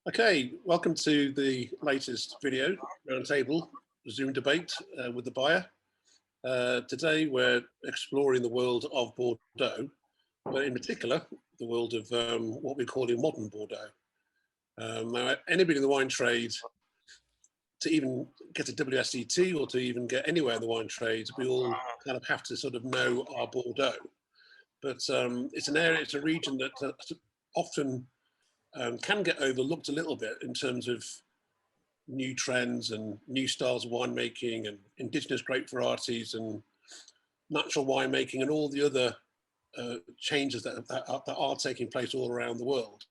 Okay, welcome to the latest video roundtable Zoom debate with the buyer. Today we're exploring the world of Bordeaux, but in particular the world of what we call in modern Bordeaux. Now, anybody in the wine trade, to even get a WSET or to even get anywhere in the wine trade, we all kind of have to sort of know our Bordeaux. But it's an area, it's a region that often can get overlooked a little bit in terms of new trends and new styles of winemaking and indigenous grape varieties and natural winemaking and all the other changes that are taking place all around the world.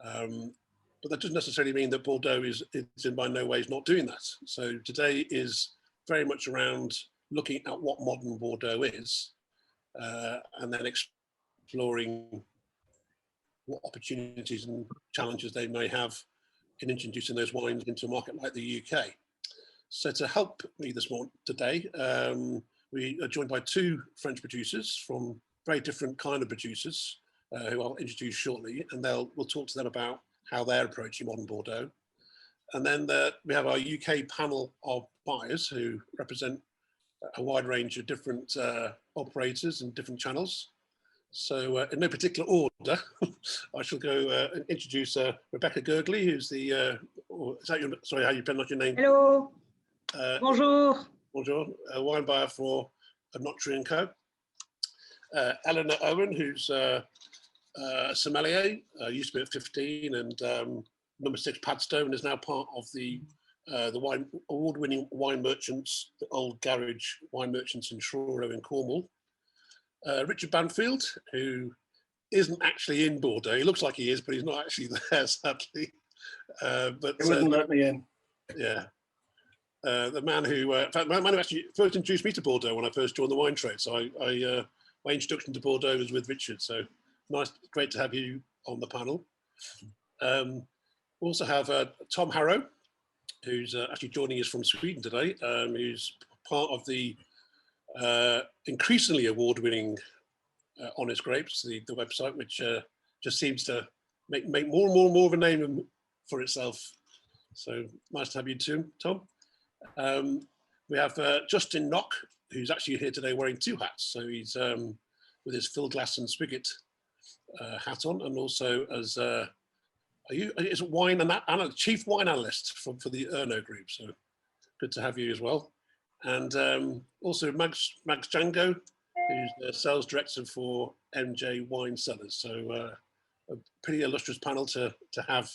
But that doesn't necessarily mean that Bordeaux is in by no ways not doing that. So today is very much around looking at what modern Bordeaux is and then exploring what opportunities and challenges they may have in introducing those wines into a market like the UK. So to help me today, we are joined by two French producers from very different kind of producers who I'll introduce shortly, and we'll talk to them about how they're approaching modern Bordeaux. And then we have our UK panel of buyers who represent a wide range of different operators and different channels. So in no particular order, I shall go and introduce Rebecca Gergley, who's the, sorry, how you pronounce your name? Hello. Bonjour. Bonjour, wine buyer for Notary & Co. Elly Owen, who's a sommelier, used to be at 15 and number 6 Padstone, is now part of the award-winning wine merchants, the Old Garage Wine Merchants in Truro in Cornwall. Richard Bampfield, who isn't actually in Bordeaux. He looks like he is, but he's not actually there, sadly. But he wouldn't let me in. Yeah. The man who, in fact, the man who actually first introduced me to Bordeaux when I first joined the wine trade. So my introduction to Bordeaux was with Richard. So nice, great to have you on the panel. We also have Tom Harrow, who's actually joining us from Sweden today, who's part of the increasingly award-winning Honest Grapes, the website, which just seems to make more and more of a name for itself. So nice to have you too, Tom. We have Justin Nock, who's actually here today wearing two hats. So he's with his Fill Glass and Spigot hat on, and also as is wine and chief wine analyst for the Erno Group. So good to have you as well. And also Max Django, who's the sales director for MJ Wine Cellars. So a pretty illustrious panel to have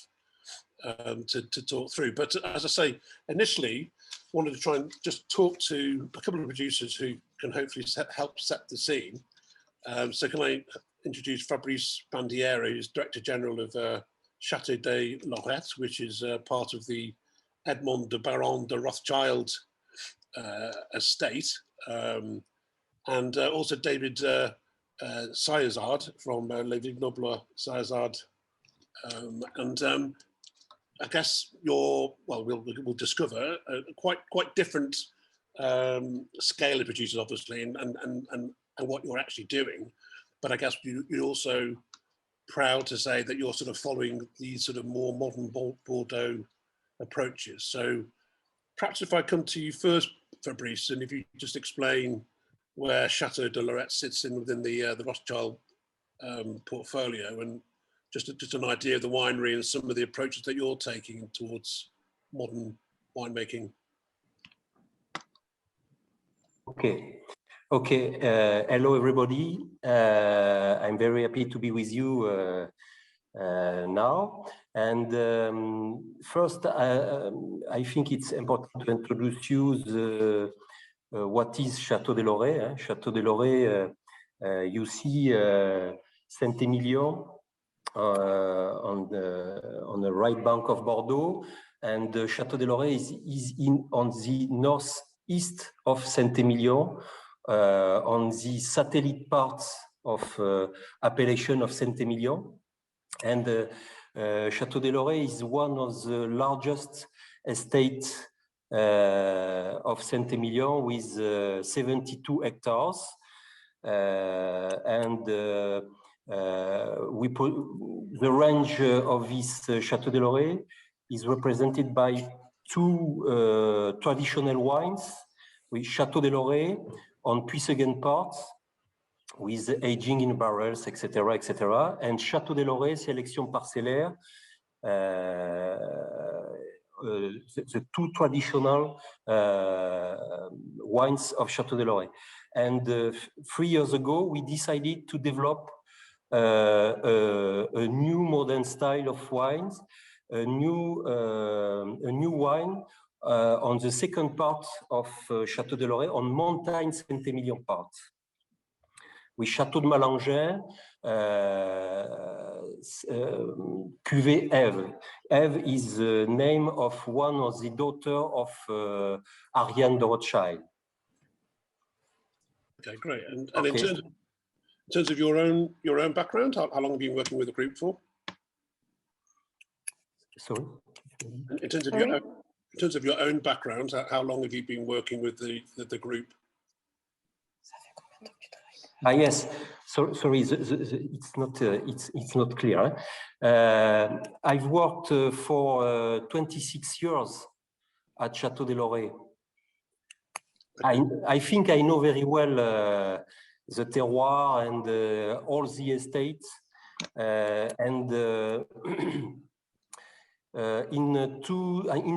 to talk through. But as I say, initially wanted to try and just talk to a couple of producers who can hopefully help set the scene. So can I introduce Fabrice Bandiera, who's Director General of Chateau de Lorette, which is part of the Edmond de Baron de Rothschild estate, and also David Siozard from Les Vignobles Siozard, and I guess we'll discover quite different scale of producers, obviously, and what you're actually doing. But I guess you're also proud to say that you're sort of following these sort of more modern Bordeaux approaches. So perhaps if I come to you first, Fabrice, and if you just explain where Chateau de Lorette sits in within the Rothschild portfolio, and just an idea of the winery and some of the approaches that you're taking towards modern winemaking. Okay. Hello, everybody. I'm very happy to be with you now. And first, I think it's important to introduce you what is Chateau de Lorette. Chateau de Lorette, you see Saint-Emilion on the right bank of Bordeaux, and Chateau de Lorette is on the northeast of Saint-Emilion, on the satellite parts of appellation of Saint-Emilion. And Chateau de Lorette is one of the largest estates of Saint-Emilion with 72 hectares. And The range of this Château de Loré is represented by two traditional wines, with Château de Loré on Puisséguin parts, with aging in barrels, etc., etc., and Château de Loré sélection parcellaire, the two traditional wines of Château de Loré. And 3 years ago, we decided to develop a new modern style of wines, a new wine on the second part of Château de Loré, on Montagne Saint-Émilion part. With Château de Malengin, cuvée Ève. Ève is the name of one of the daughter of Ariane de Rothschild. Okay, great. And Okay. in terms of your own background, how long have you been working with the group for? Sorry. In terms of your own background, how long have you been working with the group? Yes. Sorry, it's not clear. I've worked for 26 years at Château de Loré. I think I know very well the terroir and all the estates. In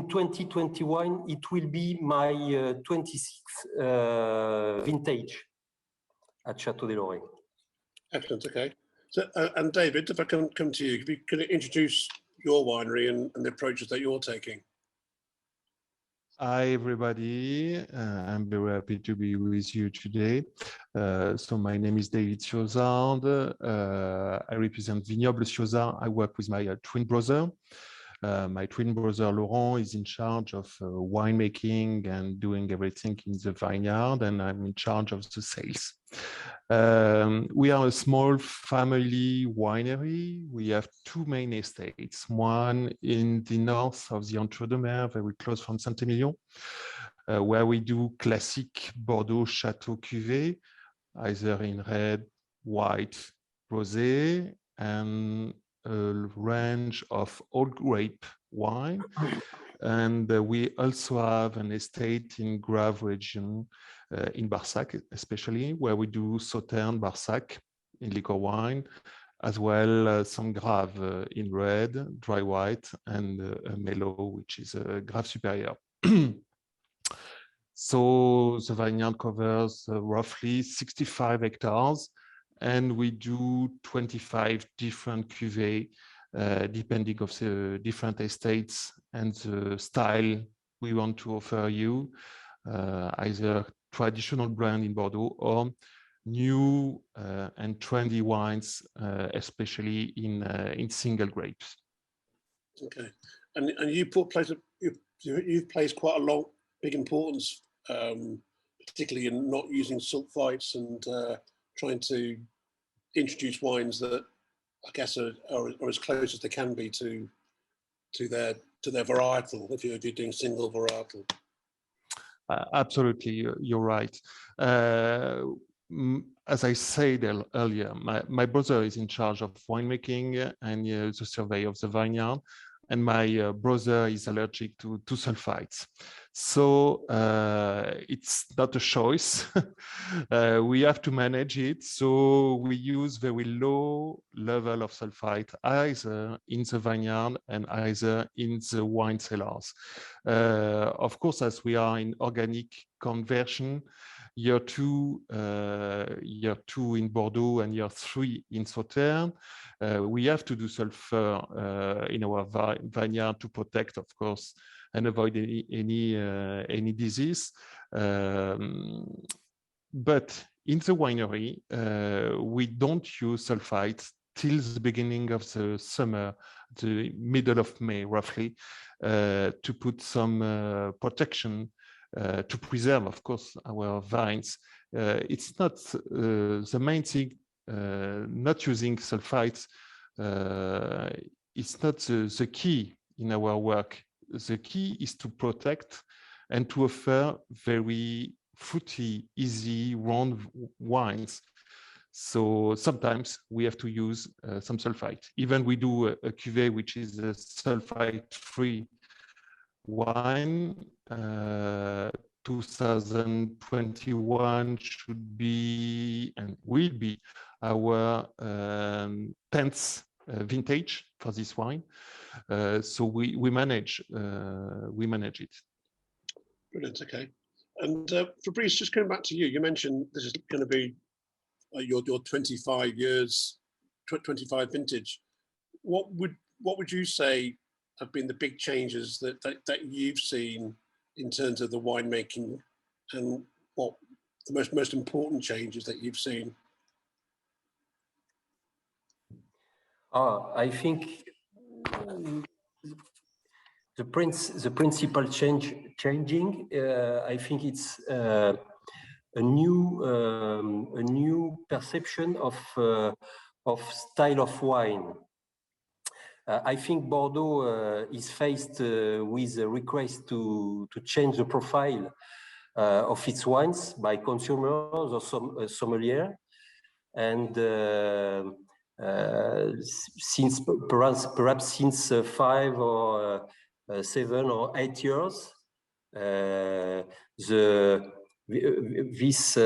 2021, it will be my 26th vintage at Château de Loré. Excellent. Okay. So, and David, if I can come to you, can you introduce your winery and the approaches that you're taking? Hi, everybody. I'm very happy to be with you today. So my name is David Siozard. I represent Vignobles Siozard. I work with my twin brother. My twin brother Laurent is in charge of winemaking and doing everything in the vineyard, and I'm in charge of the sales. We are a small family winery. We have two main estates, one in the north of the Entre-deux-Mers, very close from Saint-Émilion, where we do classic Bordeaux Chateau cuvée, either in red, white, rosé, and a range of old grape wine. And we also have an estate in Grave region in Barsac, especially, where we do Sauterne, Barsac in liquor wine, as well as some Grave in red, dry white, and a Mellow, which is a Grave Supérieur. So the vineyard covers roughly 65 hectares, and we do 25 different cuvées, depending of the different estates and the style we want to offer you, either traditional brand in Bordeaux or new and trendy wines, especially in single grapes. Okay, and you've placed quite a big importance, particularly in not using sulfites and trying to introduce wines that I guess are as close as they can be to their varietal, if you're doing single varietal. Absolutely, you're right. As I said earlier, my brother is in charge of winemaking and the survey of the vineyard, and my brother is allergic to sulfites. So it's not a choice. We have to manage it. So we use very low level of sulfite, either in the vineyard and either in the wine cellars. Of course, as we are in organic conversion, year two in Bordeaux and year 3 in Sauterne, we have to do sulfur in our vineyard to protect, of course, and avoid any disease. But in the winery, we don't use sulfites till the beginning of the summer, the middle of May, roughly, to put some protection to preserve, of course, our vines. It's not the main thing. Not using sulfites is not the key in our work. The key is to protect and to offer very fruity, easy, round wines. So sometimes we have to use some sulfite. Even we do a cuvée which is a sulfite-free wine. 2021 should be and will be our 10th vintage for this wine. So we manage it. Brilliant. Okay. And Fabrice, just coming back to you, you mentioned this is going to be your 25 years, 25 vintage. What would you say have been the big changes that you've seen in terms of the winemaking, and what the most important changes that you've seen? I think the principal changing. I think it's a new perception of style of wine. I think Bordeaux is faced with a request to change the profile of its wines by consumers or sommelier, and since perhaps since 5 or 7 or 8 years, this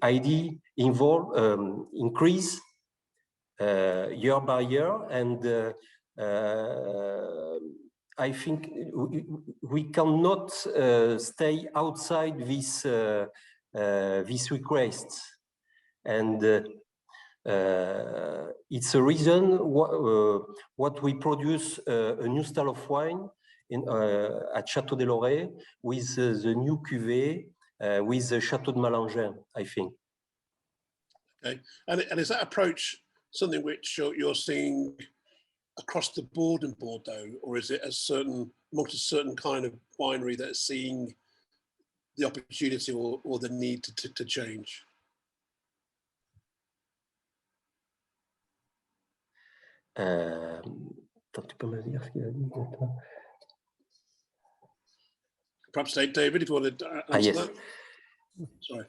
idea increase year by year, and I think we cannot stay outside this request, and it's a reason what we produce a new style of wine at Château des Laurets with the new cuvée with the Château de Malengin, I think. Okay, and is that approach something which you're seeing across the board in Bordeaux, or is it amongst a certain kind of winery that is seeing the opportunity or the need to change? Perhaps David, if you want to answer yes. that. Sorry.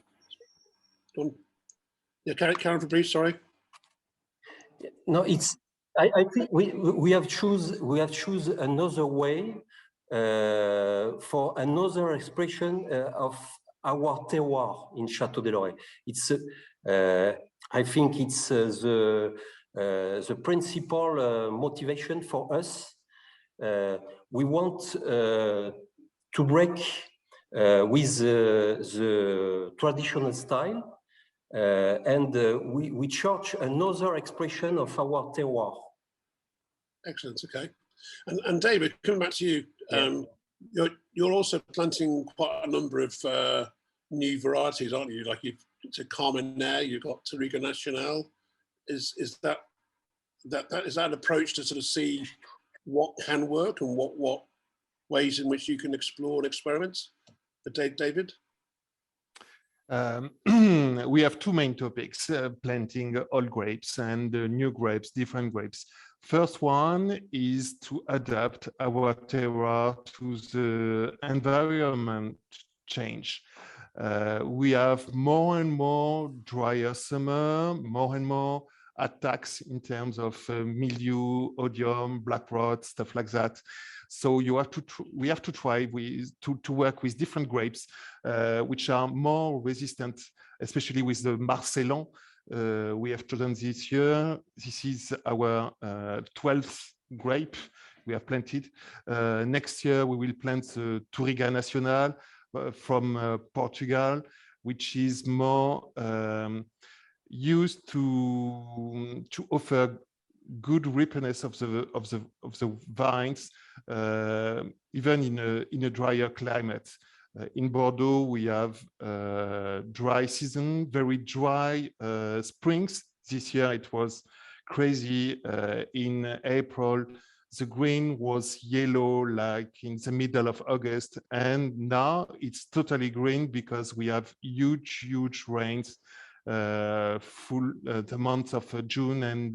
Go on. Yeah, Karen Fabrice, sorry. No, it's. I think we have choose another way for another expression of our terroir in Château des Laurets. It's. I think it's the principal motivation for us. We want to break with the traditional style. And we charge another expression of our terroir. Excellent. Okay, and David, coming back to you, you're also planting quite a number of new varieties, aren't you? Like you've to Carmenère, you've got Touriga Nacional. Is that an approach to sort of see what can work and what ways in which you can explore and experiment? For David. We have two main topics, planting old grapes and new grapes, different grapes. First one is to adapt our terroir to the environment change. We have more and more drier summer, more and more attacks in terms of mildew, odium, black rot, stuff like that. So we have to try to work with different grapes which are more resistant, especially with the Marcellan. We have chosen this year. This is our 12th grape we have planted. Next year we will plant the Touriga Nacional from Portugal, which is more used to offer good ripeness of the vines, even in a drier climate. In Bordeaux, we have dry season, very dry springs. This year it was crazy. In April, the green was yellow, like in the middle of August, and now it's totally green because we have huge rains. The month of June and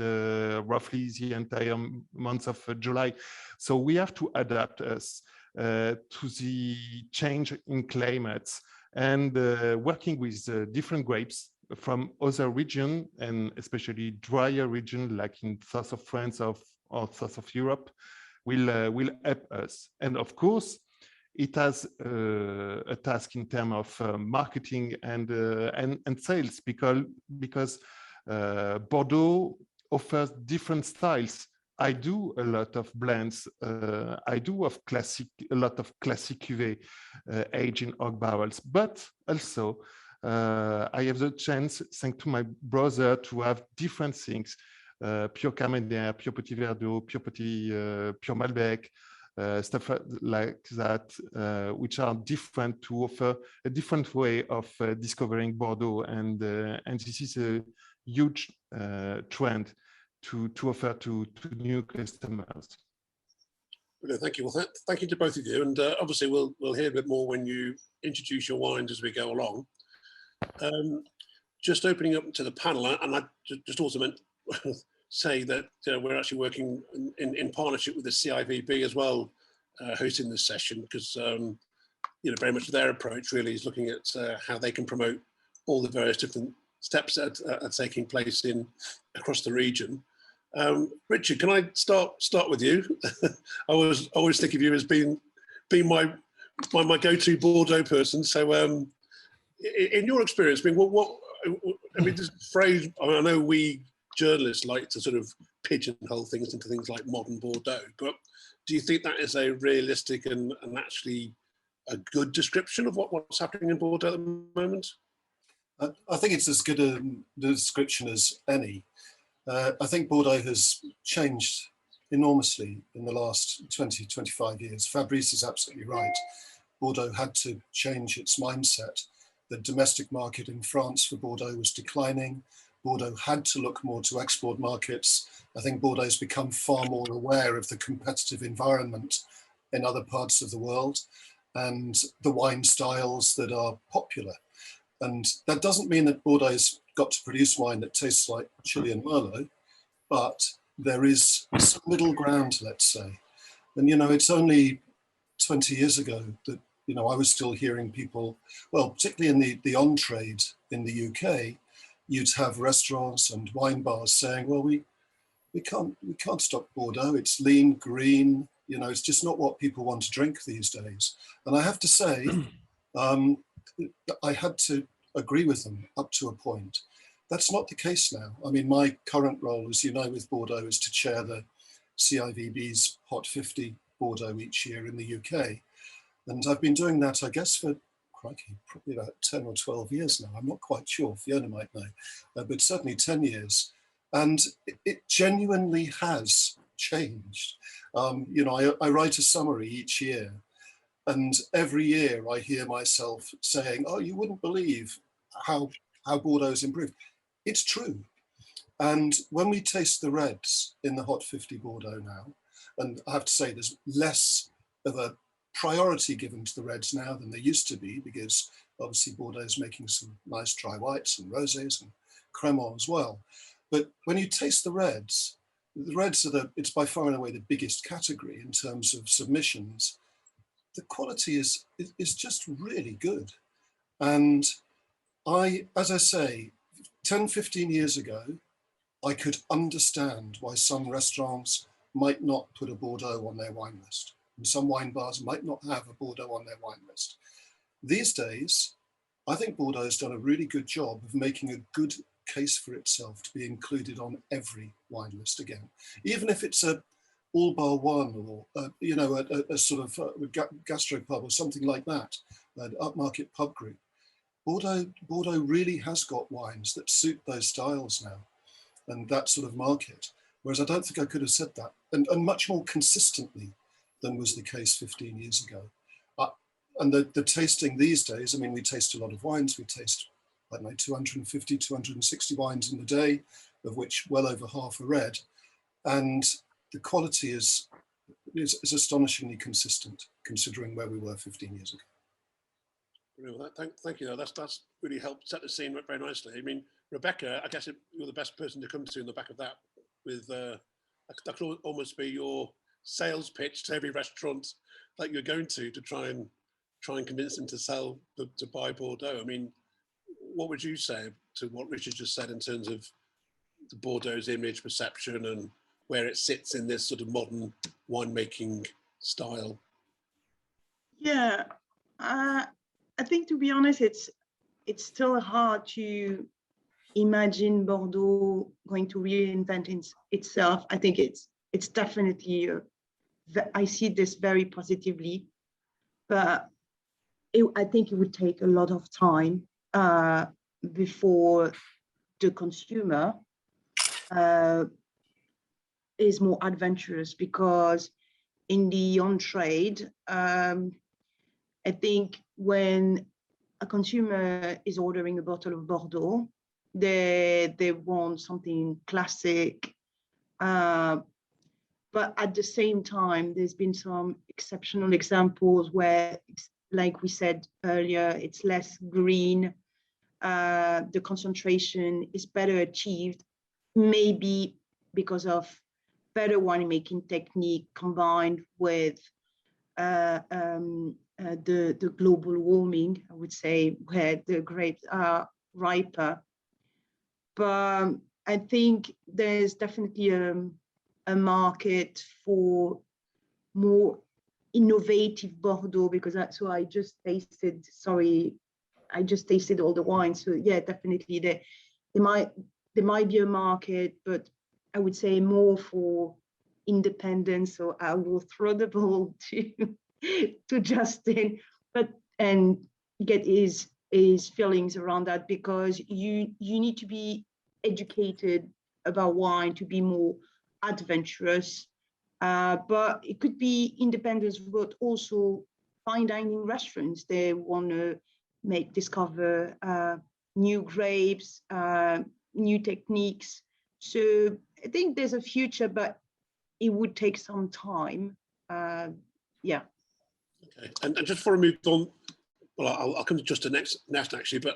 roughly the entire month of July. So we have to adapt us to the change in climates, and working with different grapes from other region, and especially drier region like in south of France or south of Europe, will help us. And of course, it has a task in terms of marketing and sales, because Bordeaux offers different styles. I do a lot of blends. I do a lot of classic cuvée aged in oak barrels, but also I have the chance, thanks to my brother, to have different things: pure Carmenère, pure Petit Verdot, pure Malbec, stuff like that, which are different, to offer a different way of discovering Bordeaux, and this is a huge trend to offer to new customers. Okay, thank you. Well, thank you to both of you, and obviously we'll hear a bit more when you introduce your wines as we go along. Just opening up to the panel, and I just also meant say that we're actually working in partnership with the CIVB as well, hosting this session, because very much their approach really is looking at how they can promote all the various different steps that are taking place across the region. Richard, can I start with you? I always think of you as being my go-to Bordeaux person. So, in your experience, this phrase, I know we journalists like to sort of pigeonhole things into things like modern Bordeaux, but do you think that is a realistic and actually a good description of what's happening in Bordeaux at the moment? I think it's as good a description as any. I think Bordeaux has changed enormously in the last 20, 25 years. Fabrice is absolutely right. Bordeaux had to change its mindset. The domestic market in France for Bordeaux was declining. Bordeaux had to look more to export markets. I think Bordeaux's become far more aware of the competitive environment in other parts of the world and the wine styles that are popular. And that doesn't mean that Bordeaux's got to produce wine that tastes like Chilean Merlot, but there is some middle ground, let's say. And, it's only 20 years ago that, I was still hearing people, well, particularly in the on-trade in the UK, you'd have restaurants and wine bars saying, well, we can't stock Bordeaux. It's lean, green, it's just not what people want to drink these days. And I have to say, I had to agree with them up to a point. That's not the case now. I mean, my current role, as you know, with Bordeaux is to chair the CIVB's Hot 50 Bordeaux each year in the UK. And I've been doing that, I guess, for, crikey, probably about 10 or 12 years now. I'm not quite sure, Fiona might know, but certainly 10 years. And it genuinely has changed. I write a summary each year, and every year I hear myself saying, oh, you wouldn't believe how Bordeaux's improved. It's true. And when we taste the reds in the Hot 50 Bordeaux now, and I have to say there's less of a priority given to the reds now than there used to be, because obviously Bordeaux is making some nice dry whites and rosés and Cremant as well. But when you taste the reds are it's by far and away the biggest category in terms of submissions. The quality is just really good. And as I say, 10, 15 years ago, I could understand why some restaurants might not put a Bordeaux on their wine list, and some wine bars might not have a Bordeaux on their wine list. These days, I think Bordeaux has done a really good job of making a good case for itself to be included on every wine list again, even if it's a all bar one, or a sort of gastropub or something like that, an upmarket pub group. Bordeaux really has got wines that suit those styles now and that sort of market, whereas I don't think I could have said that, and much more consistently than was the case 15 years ago. And the tasting these days, I mean, we taste a lot of wines. We taste, I don't know, 250, 260 wines in the day, of which well over half are red. And the quality is astonishingly consistent, considering where we were 15 years ago. Well, thank you. That's really helped set the scene very nicely. I mean, Rebecca, I guess you're the best person to come to in the back of that. With that could almost be your sales pitch to every restaurant that you're going to try and convince them to buy Bordeaux. I mean, what would you say to what Richard just said in terms of the Bordeaux's image, perception, and where it sits in this sort of modern winemaking style? Yeah, I think, to be honest, it's still hard to imagine Bordeaux going to reinvent itself. I think it's definitely, I see this very positively, but I think it would take a lot of time before the consumer is more adventurous, because in the on-trade, I think when a consumer is ordering a bottle of Bordeaux, they want something classic. But at the same time, there's been some exceptional examples where, like we said earlier, it's less green. The concentration is better achieved, maybe because of better winemaking technique combined with the global warming, I would say, where the grapes are riper. But I think there's definitely a market for more innovative Bordeaux, because that's what I just tasted. Sorry, I just tasted all the wines. So yeah, definitely there might be a market, but I would say more for independence. So I will throw the ball to Justin, and get his feelings around that, because you need to be educated about wine to be more adventurous. But it could be independence, but also fine dining restaurants. They want to discover new grapes, new techniques. So I think there's a future, but it would take some time. Yeah. Okay, and just before I move on, well, I'll come to just next actually, but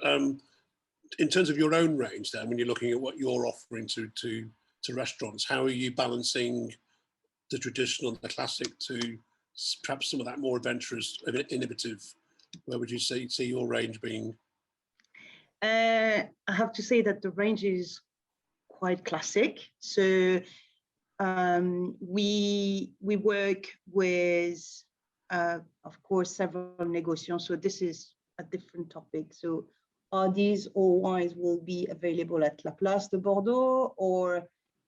in terms of your own range then, when you're looking at what you're offering to restaurants, how are you balancing the traditional and the classic to perhaps some of that more adventurous, innovative? Where would you see your range being? I have to say that the range is quite classic. So we work with, of course, several négociants. So this is a different topic. So are these all wines will be available at La Place de Bordeaux, or?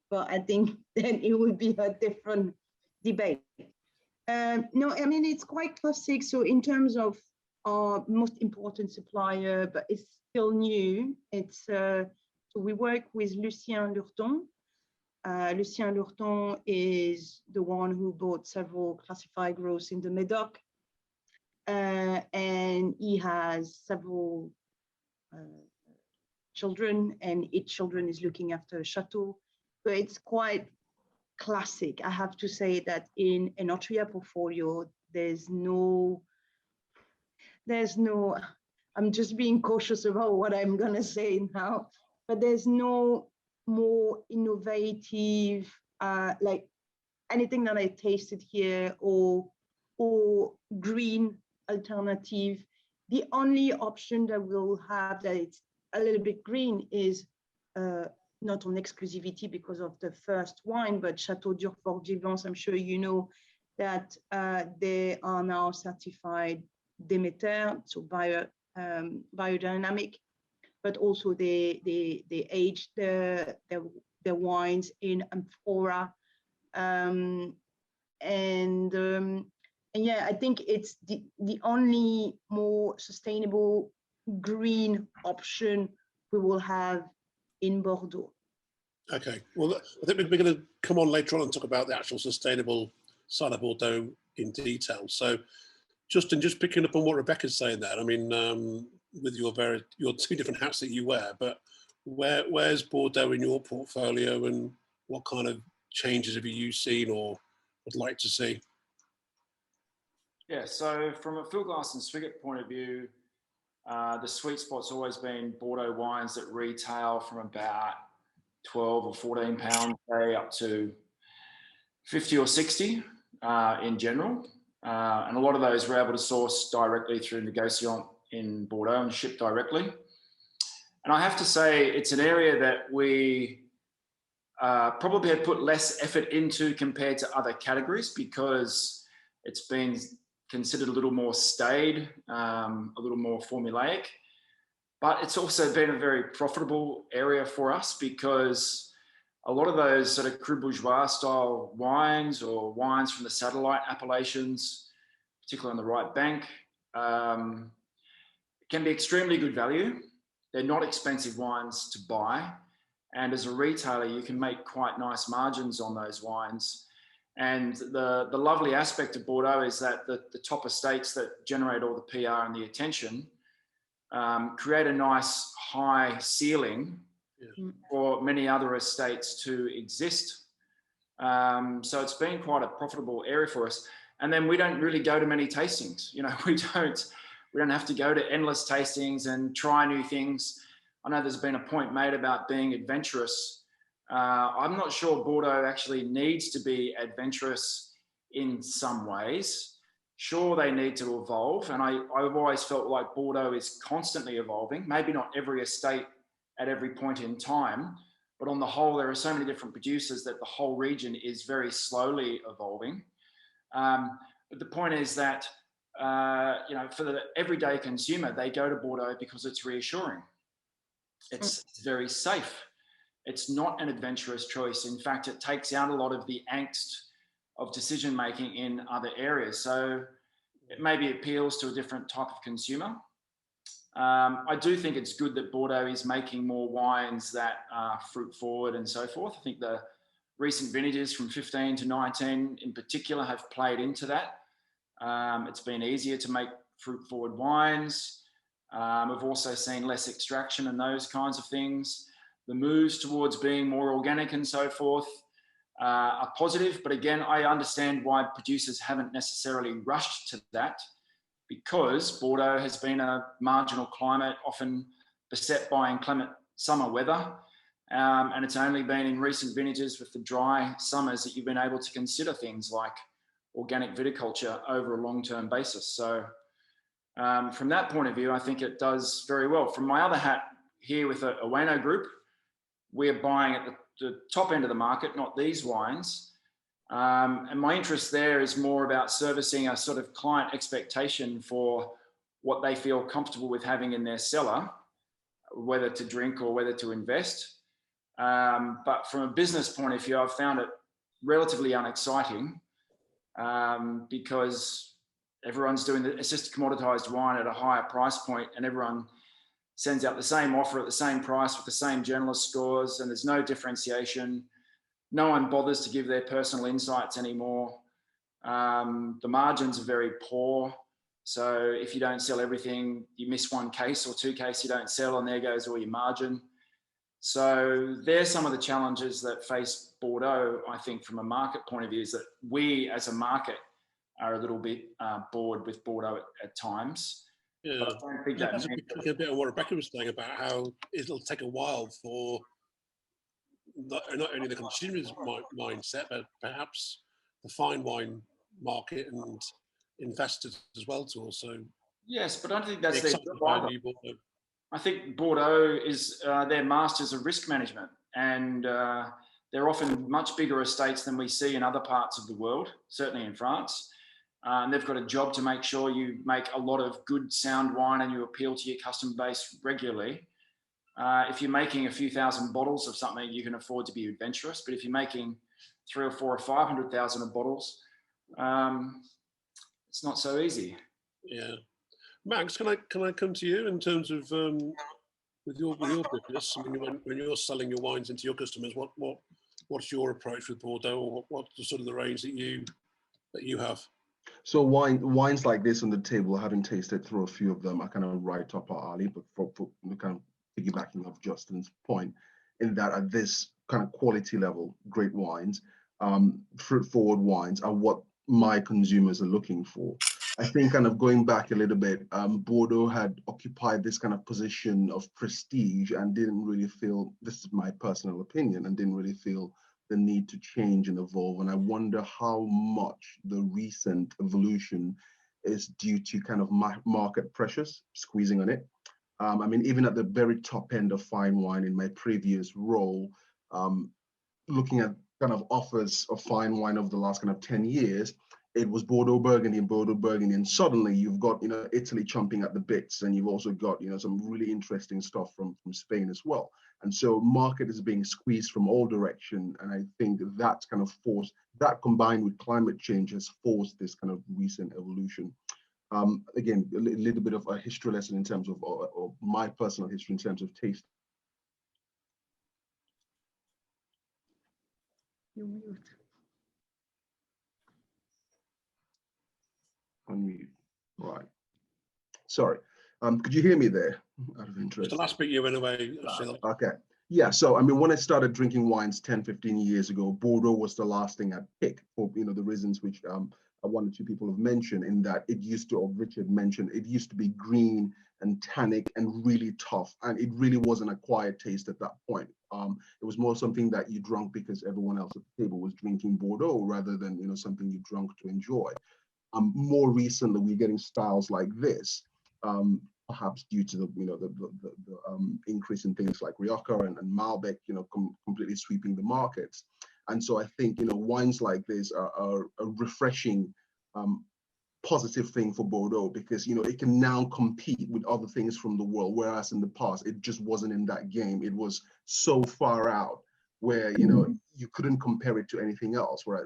But I think then it would be a different debate. No, I mean, it's quite classic. So in terms of our most important supplier, but it's still new. It's so we work with Lucien Lurton. Lucien Lurton is the one who bought several classified groves in the Médoc, and he has several children, and each children is looking after a chateau. So it's quite classic. I have to say that in an Altria portfolio, there's no, I'm just being cautious about what I'm going to say now, but there's no more innovative, like anything that I tasted here, or green alternative. The only option that we'll have that it's a little bit green is not on exclusivity because of the first wine, but Chateau Durfort-Givens. I'm sure you know that they are now certified Demeter, so biodynamic, but also they age their wines in amphora, and yeah, I think it's the only more sustainable green option we will have in Bordeaux. Okay, well, I think we're going to come on later on and talk about the actual sustainable side of Bordeaux in detail. So, Justin, just picking up on what Rebecca's saying there, I mean, with your two different hats that you wear, but where's Bordeaux in your portfolio, and what kind of changes have you seen or would like to see? Yeah, so from a fill glass and spigot point of view, the sweet spot's always been Bordeaux wines that retail from about 12 or 14 pounds, say, up to 50 or 60 in general. And a lot of those we're able to source directly through Negociant in Bordeaux and ship directly. And I have to say, it's an area that we probably have put less effort into compared to other categories, because it's been considered a little more staid, a little more formulaic. But it's also been a very profitable area for us, because a lot of those sort of cru bourgeois style wines, or wines from the satellite appellations, particularly on the right bank, can be extremely good value. They're not expensive wines to buy. And as a retailer, you can make quite nice margins on those wines. And the lovely aspect of Bordeaux is that the top estates that generate all the PR and the attention create a nice high ceiling for many other estates to exist. So it's been quite a profitable area for us. And then we don't really go to many tastings. You know, we don't have to go to endless tastings and try new things. I know there's been a point made about being adventurous. I'm not sure Bordeaux actually needs to be adventurous in some ways. Sure, they need to evolve. And I've always felt like Bordeaux is constantly evolving. Maybe not every estate at every point in time, but on the whole, there are so many different producers that the whole region is very slowly evolving. But the point is that, you know, for the everyday consumer, they go to Bordeaux because it's reassuring. It's very safe. It's not an adventurous choice. In fact, it takes out a lot of the angst of decision making in other areas. So it maybe appeals to a different type of consumer. I do think it's good that Bordeaux is making more wines that are fruit forward and so forth. I think the recent vintages from 15 to 19 in particular have played into that. It's been easier to make fruit forward wines. We've also seen less extraction and those kinds of things. The moves towards being more organic and so forth are positive. But again, I understand why producers haven't necessarily rushed to that, because Bordeaux has been a marginal climate, often beset by inclement summer weather. And it's only been in recent vintages with the dry summers that you've been able to consider things like organic viticulture over a long-term basis. So from that point of view, I think it does very well. From my other hat here with a Ueno group, we're buying at the top end of the market, not these wines. And my interest there is more about servicing a sort of client expectation for what they feel comfortable with having in their cellar, whether to drink or whether to invest. But from a business point of view, I've found it relatively unexciting because everyone's doing it's just commoditized wine at a higher price point, and everyone sends out the same offer at the same price with the same journalist scores, and there's no differentiation. No one bothers to give their personal insights anymore. The margins are very poor. So if you don't sell everything, you miss one case or two cases you don't sell, and there goes all your margin. So there's some of the challenges that face Bordeaux, I think, from a market point of view, is that we as a market are a little bit bored with Bordeaux at times. Yeah, but I don't think that's a bit of what Rebecca was saying about how it'll take a while for not only the consumer's mindset, but perhaps the fine wine market and investors as well to also. Yes, but I don't think that's their job. I think Bordeaux is their masters of risk management, and they're often much bigger estates than we see in other parts of the world, certainly in France. And they've got a job to make sure you make a lot of good, sound wine and you appeal to your customer base regularly. If you're making a few thousand bottles of something, you can afford to be adventurous. But if you're making 300 or 400 or 500,000 of bottles, it's not so easy. Yeah, Max, can I come to you in terms of with your business? I mean, when you're selling your wines into your customers, what's your approach with Bordeaux, or what's the sort of the range that you have? So wines like this on the table, having tasted through a few of them, are kind of right up our alley. But for kind of piggybacking off Justin's point, in that at this kind of quality level, great wines, fruit forward wines are what my consumers are looking for. I think kind of going back a little bit, Bordeaux had occupied this kind of position of prestige and didn't really feel, this is my personal opinion, and didn't really feel the need to change and evolve. And I wonder how much the recent evolution is due to kind of market pressures squeezing on it. I mean, even at the very top end of fine wine in my previous role, looking at kind of offers of fine wine over the last kind of 10 years, it was Bordeaux Burgundy and Bordeaux Burgundy, and suddenly you've got, you know, Italy chomping at the bits, and you've also got, you know, some really interesting stuff from Spain as well. And so market is being squeezed from all direction, and I think that's kind of forced, that combined with climate change has forced this kind of recent evolution. Again, a little bit of a history lesson in terms of or my personal history in terms of taste. You're mute. Unmute. Right. Sorry. Could you hear me there? Out of interest. The last bit you went away. Okay. Yeah. So, I mean, when I started drinking wines 10, 15 years ago, Bordeaux was the last thing I'd pick for, you know, the reasons which one or two people have mentioned, in that it used to, or Richard mentioned, it used to be green and tannic and really tough. And it really wasn't a quiet taste at that point. It was more something that you drank because everyone else at the table was drinking Bordeaux, rather than, you know, something you drank to enjoy. More recently, we're getting styles like this, perhaps due to the, you know, the increase in things like Rioja and Malbec, you know, completely sweeping the markets. And so I think, you know, wines like this are a refreshing, positive thing for Bordeaux, because, you know, it can now compete with other things from the world, whereas in the past, it just wasn't in that game. It was so far out where, you know, you couldn't compare it to anything else, right?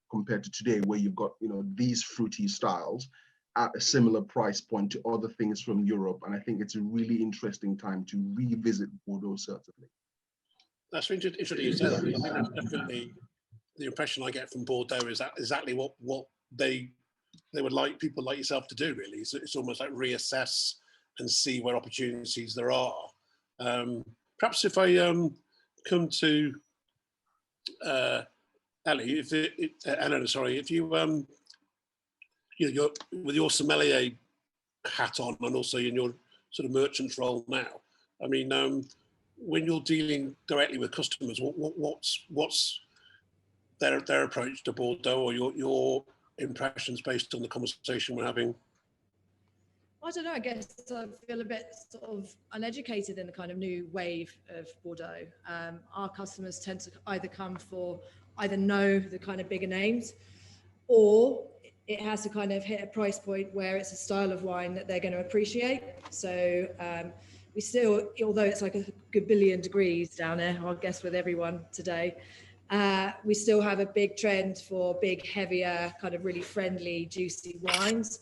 Compared to today, where you've got, you know, these fruity styles at a similar price point to other things from Europe. And I think it's a really interesting time to revisit Bordeaux, certainly. That's interesting you said that. I think that's definitely the impression I get from Bordeaux, is that exactly what they would like people like yourself to do, really. So it's almost like reassess and see where opportunities there are. Perhaps if I come to Elly, if you you know, with your sommelier hat on, and also in your sort of merchant's role now, I mean, when you're dealing directly with customers, what's their approach to Bordeaux, or your impressions based on the conversation we're having? I don't know, I guess I feel a bit sort of uneducated in the kind of new wave of Bordeaux. Our customers tend to either know the kind of bigger names, or it has to kind of hit a price point where it's a style of wine that they're going to appreciate. So we still, although it's like a good billion degrees down there, I guess with everyone today, we still have a big trend for big, heavier, kind of really friendly, juicy wines.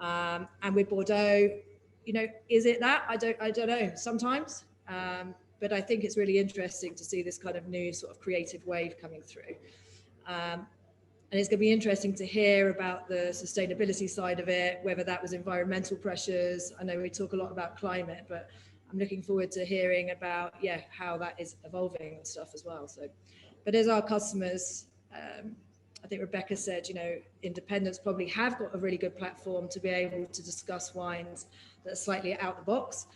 And with Bordeaux, you know, is it that? I don't know, sometimes. But I think it's really interesting to see this kind of new sort of creative wave coming through. And it's going to be interesting to hear about the sustainability side of it, whether that was environmental pressures. I know we talk a lot about climate, but I'm looking forward to hearing about, how that is evolving and stuff as well. So, but as our customers, I think Rebecca said, you know, independents probably have got a really good platform to be able to discuss wines that are slightly out the box.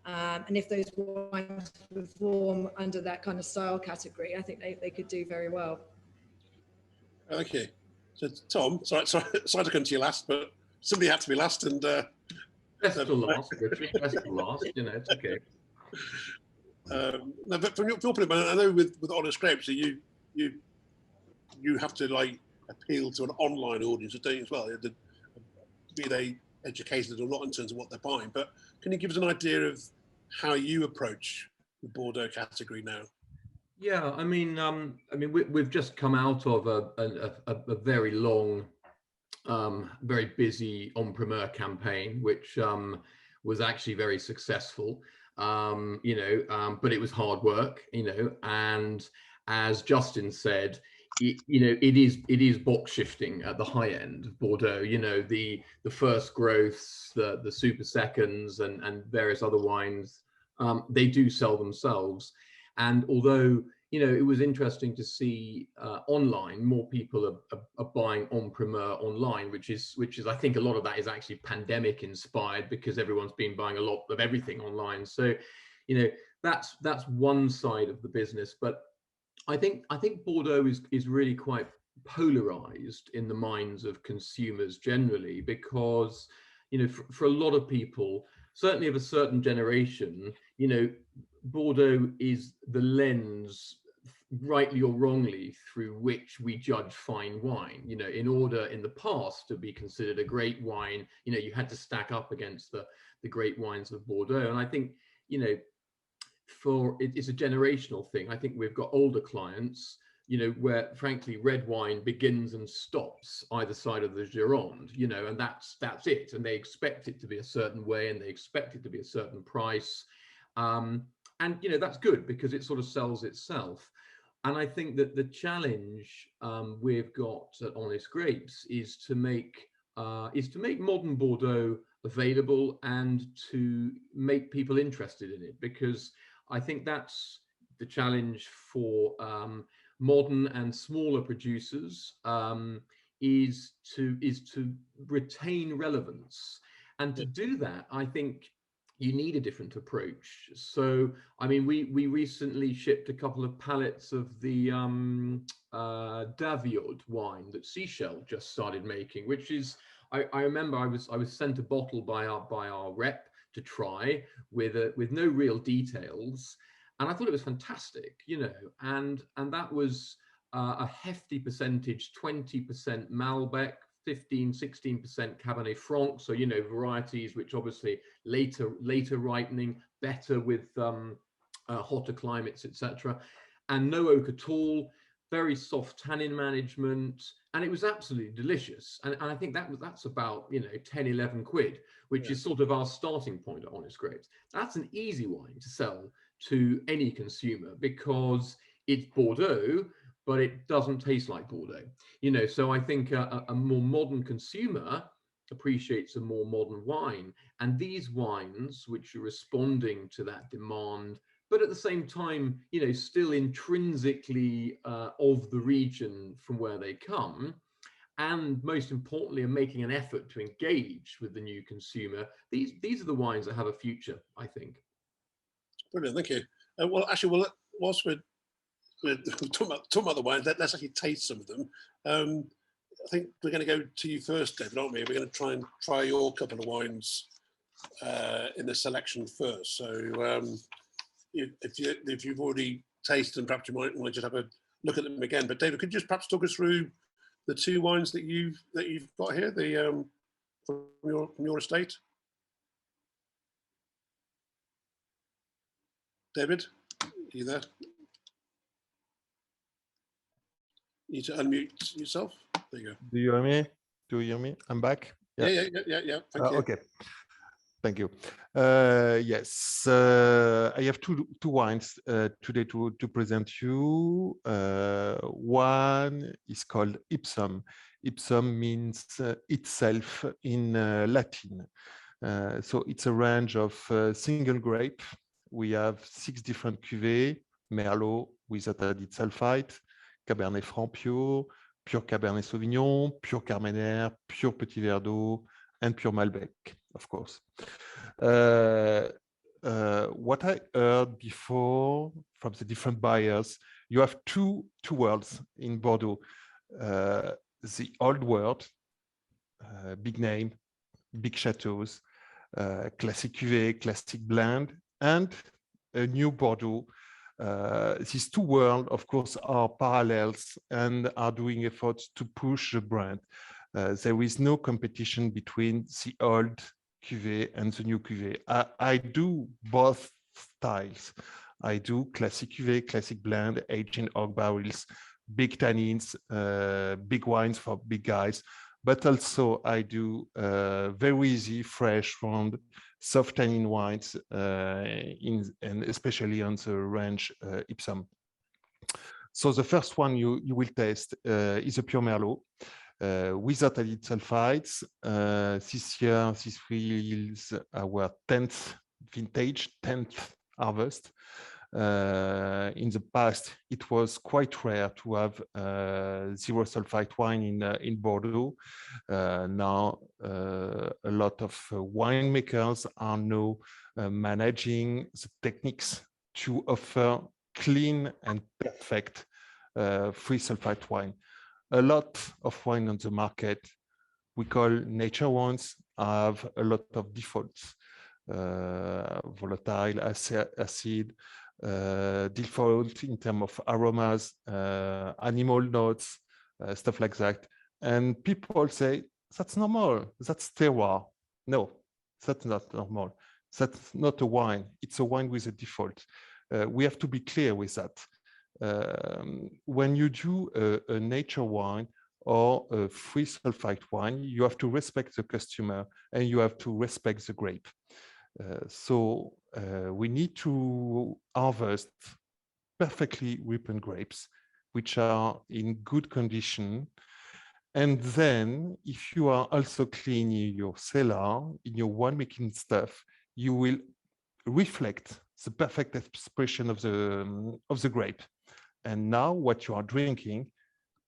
And if those wines perform under that kind of style category, I think they could do very well. Okay. So Tom, sorry to come to you last, but somebody had to be last, and best to last, Richard. Best to last. You know, it's okay. No, but from your point of view, I know with Honest Grapes, so you have to like appeal to an online audience as well, be they educated or not in terms of what they're buying. But can you give us an idea of how you approach the Bordeaux category now? Yeah, I mean, we've just come out of a very long, very busy en primeur campaign, which was actually very successful. But it was hard work, and as Justin said, it is box shifting at the high end of Bordeaux. The first growths, the super seconds, and various other wines, they do sell themselves. And although, it was interesting to see online, more people are buying en primeur online, which is, I think a lot of that is actually pandemic inspired, because everyone's been buying a lot of everything online. So, that's one side of the business. But I think Bordeaux is really quite polarized in the minds of consumers generally, because, for a lot of people, certainly of a certain generation, you know, Bordeaux is the lens, rightly or wrongly, through which we judge fine wine. You know, in order in the past to be considered a great wine, you know, you had to stack up against the great wines of Bordeaux. And I think, you know, it's a generational thing. I think we've got older clients, you know, where frankly red wine begins and stops either side of the Gironde, you know, and that's it. And they expect it to be a certain way, and they expect it to be a certain price. And, you know, that's good because it sort of sells itself. And I think that the challenge we've got at Honest Grapes is to make modern Bordeaux available and to make people interested in it, because I think that's the challenge for modern and smaller producers, is to retain relevance. And to do that, I think you need a different approach. So, I mean, we recently shipped a couple of pallets of the Daviod wine that Seashell just started making, which is, I remember I was sent a bottle by our rep to try with no real details, and I thought it was fantastic, you know, and that was a hefty percentage, 20% Malbec, 15-16% Cabernet Franc, so, you know, varieties which obviously later ripening, better with hotter climates, etc., and no oak at all, very soft tannin management, and it was absolutely delicious. And I think that's about, you know, 10-11 quid, which is sort of our starting point at Honest Grapes. That's an easy wine to sell to any consumer because it's Bordeaux, but it doesn't taste like Bordeaux, you know. So I think a more modern consumer appreciates a more modern wine, and these wines which are responding to that demand, but at the same time, you know, still intrinsically of the region from where they come, and most importantly, are making an effort to engage with the new consumer. These are the wines that have a future, I think. Brilliant, thank you. Well, actually, whilst we're talking about the wines, let's actually taste some of them. I think we're going to go to you first, David, aren't we? We're going to try your couple of wines in the selection first. So if you've already tasted them, perhaps you might want to just have a look at them again. But David, could you just perhaps talk us through the two wines that you've got here, from your estate? David, are you there? You need to unmute yourself. There you go. Do you hear me? I'm back. Yeah. Thank you. Okay. Thank you. Yes, I have two wines today to present you. One is called Ipsum. Ipsum means itself in Latin. So it's a range of single grape. We have 6 different cuvées: Merlot without added sulfite, Cabernet Franc pure, pure Cabernet Sauvignon, pure Carmenère, pure Petit Verdot, and pure Malbec, of course. What I heard before from the different buyers, you have two worlds in Bordeaux. The old world, big name, big chateaus, classic cuvée, classic blend, and a new Bordeaux. These two worlds, of course, are parallels and are doing efforts to push the brand. There is no competition between the old cuvée and the new cuvée. I do both styles. I do classic cuvée, classic blend, aged in oak barrels, big tannins, big wines for big guys, but also I do very easy, fresh, round, soft tannin wines, and especially on the range Ipsum. So the first one you will taste is a pure Merlot without added sulfites. This year, this is our 10th vintage, 10th harvest. In the past, it was quite rare to have zero sulfite wine in Bordeaux. Now, a lot of winemakers are now managing the techniques to offer clean and perfect free sulfite wine. A lot of wine on the market we call nature wines have a lot of defaults. volatile, acid, default in terms of aromas, animal notes, stuff like that. And people say, that's normal, that's terroir. No, that's not normal. That's not a wine. It's a wine with a default. We have to be clear with that. When you do a nature wine or a free sulfite wine, you have to respect the customer and you have to respect the grape. So we need to harvest perfectly ripened grapes, which are in good condition. And then if you are also cleaning your cellar, in your winemaking stuff, you will reflect the perfect expression of the grape. And now what you are drinking,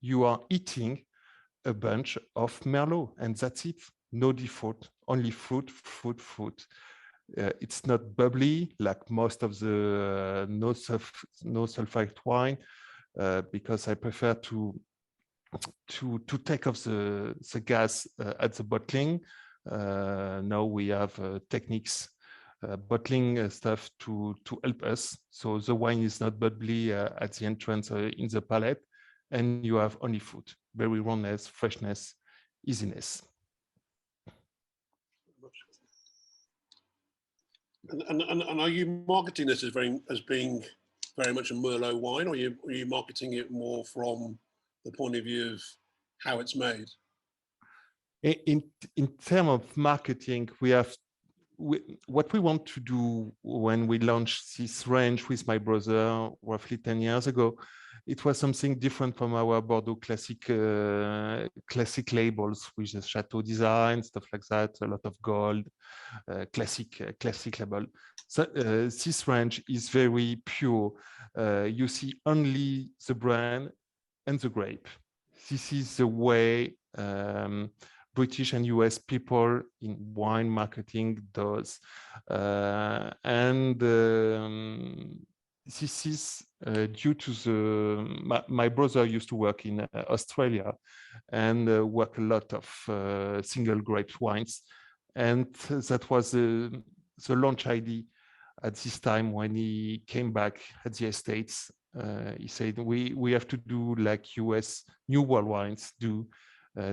you are eating a bunch of Merlot, and that's it. No default, only fruit, fruit, fruit. It's not bubbly like most of the no sulfite wine, because I prefer to take off the gas at the bottling. Now we have techniques, bottling stuff to help us. So the wine is not bubbly at the entrance in the palate, and you have only fruit, very roundness, freshness, easiness. And are you marketing this as being very much a Merlot wine, or are you marketing it more from the point of view of how it's made? In terms of marketing, what we want to do when we launched this range with my brother roughly 10 years ago, it was something different from our Bordeaux classic labels, with the chateau design, stuff like that, a lot of gold, classic label. So this range is very pure. You see only the brand and the grape. This is the way British and US people in wine marketing does. This is due to my brother used to work in Australia and work a lot of single grape wines. And that was the launch idea at this time when he came back at the Estates. He said, we have to do like US New World wines do,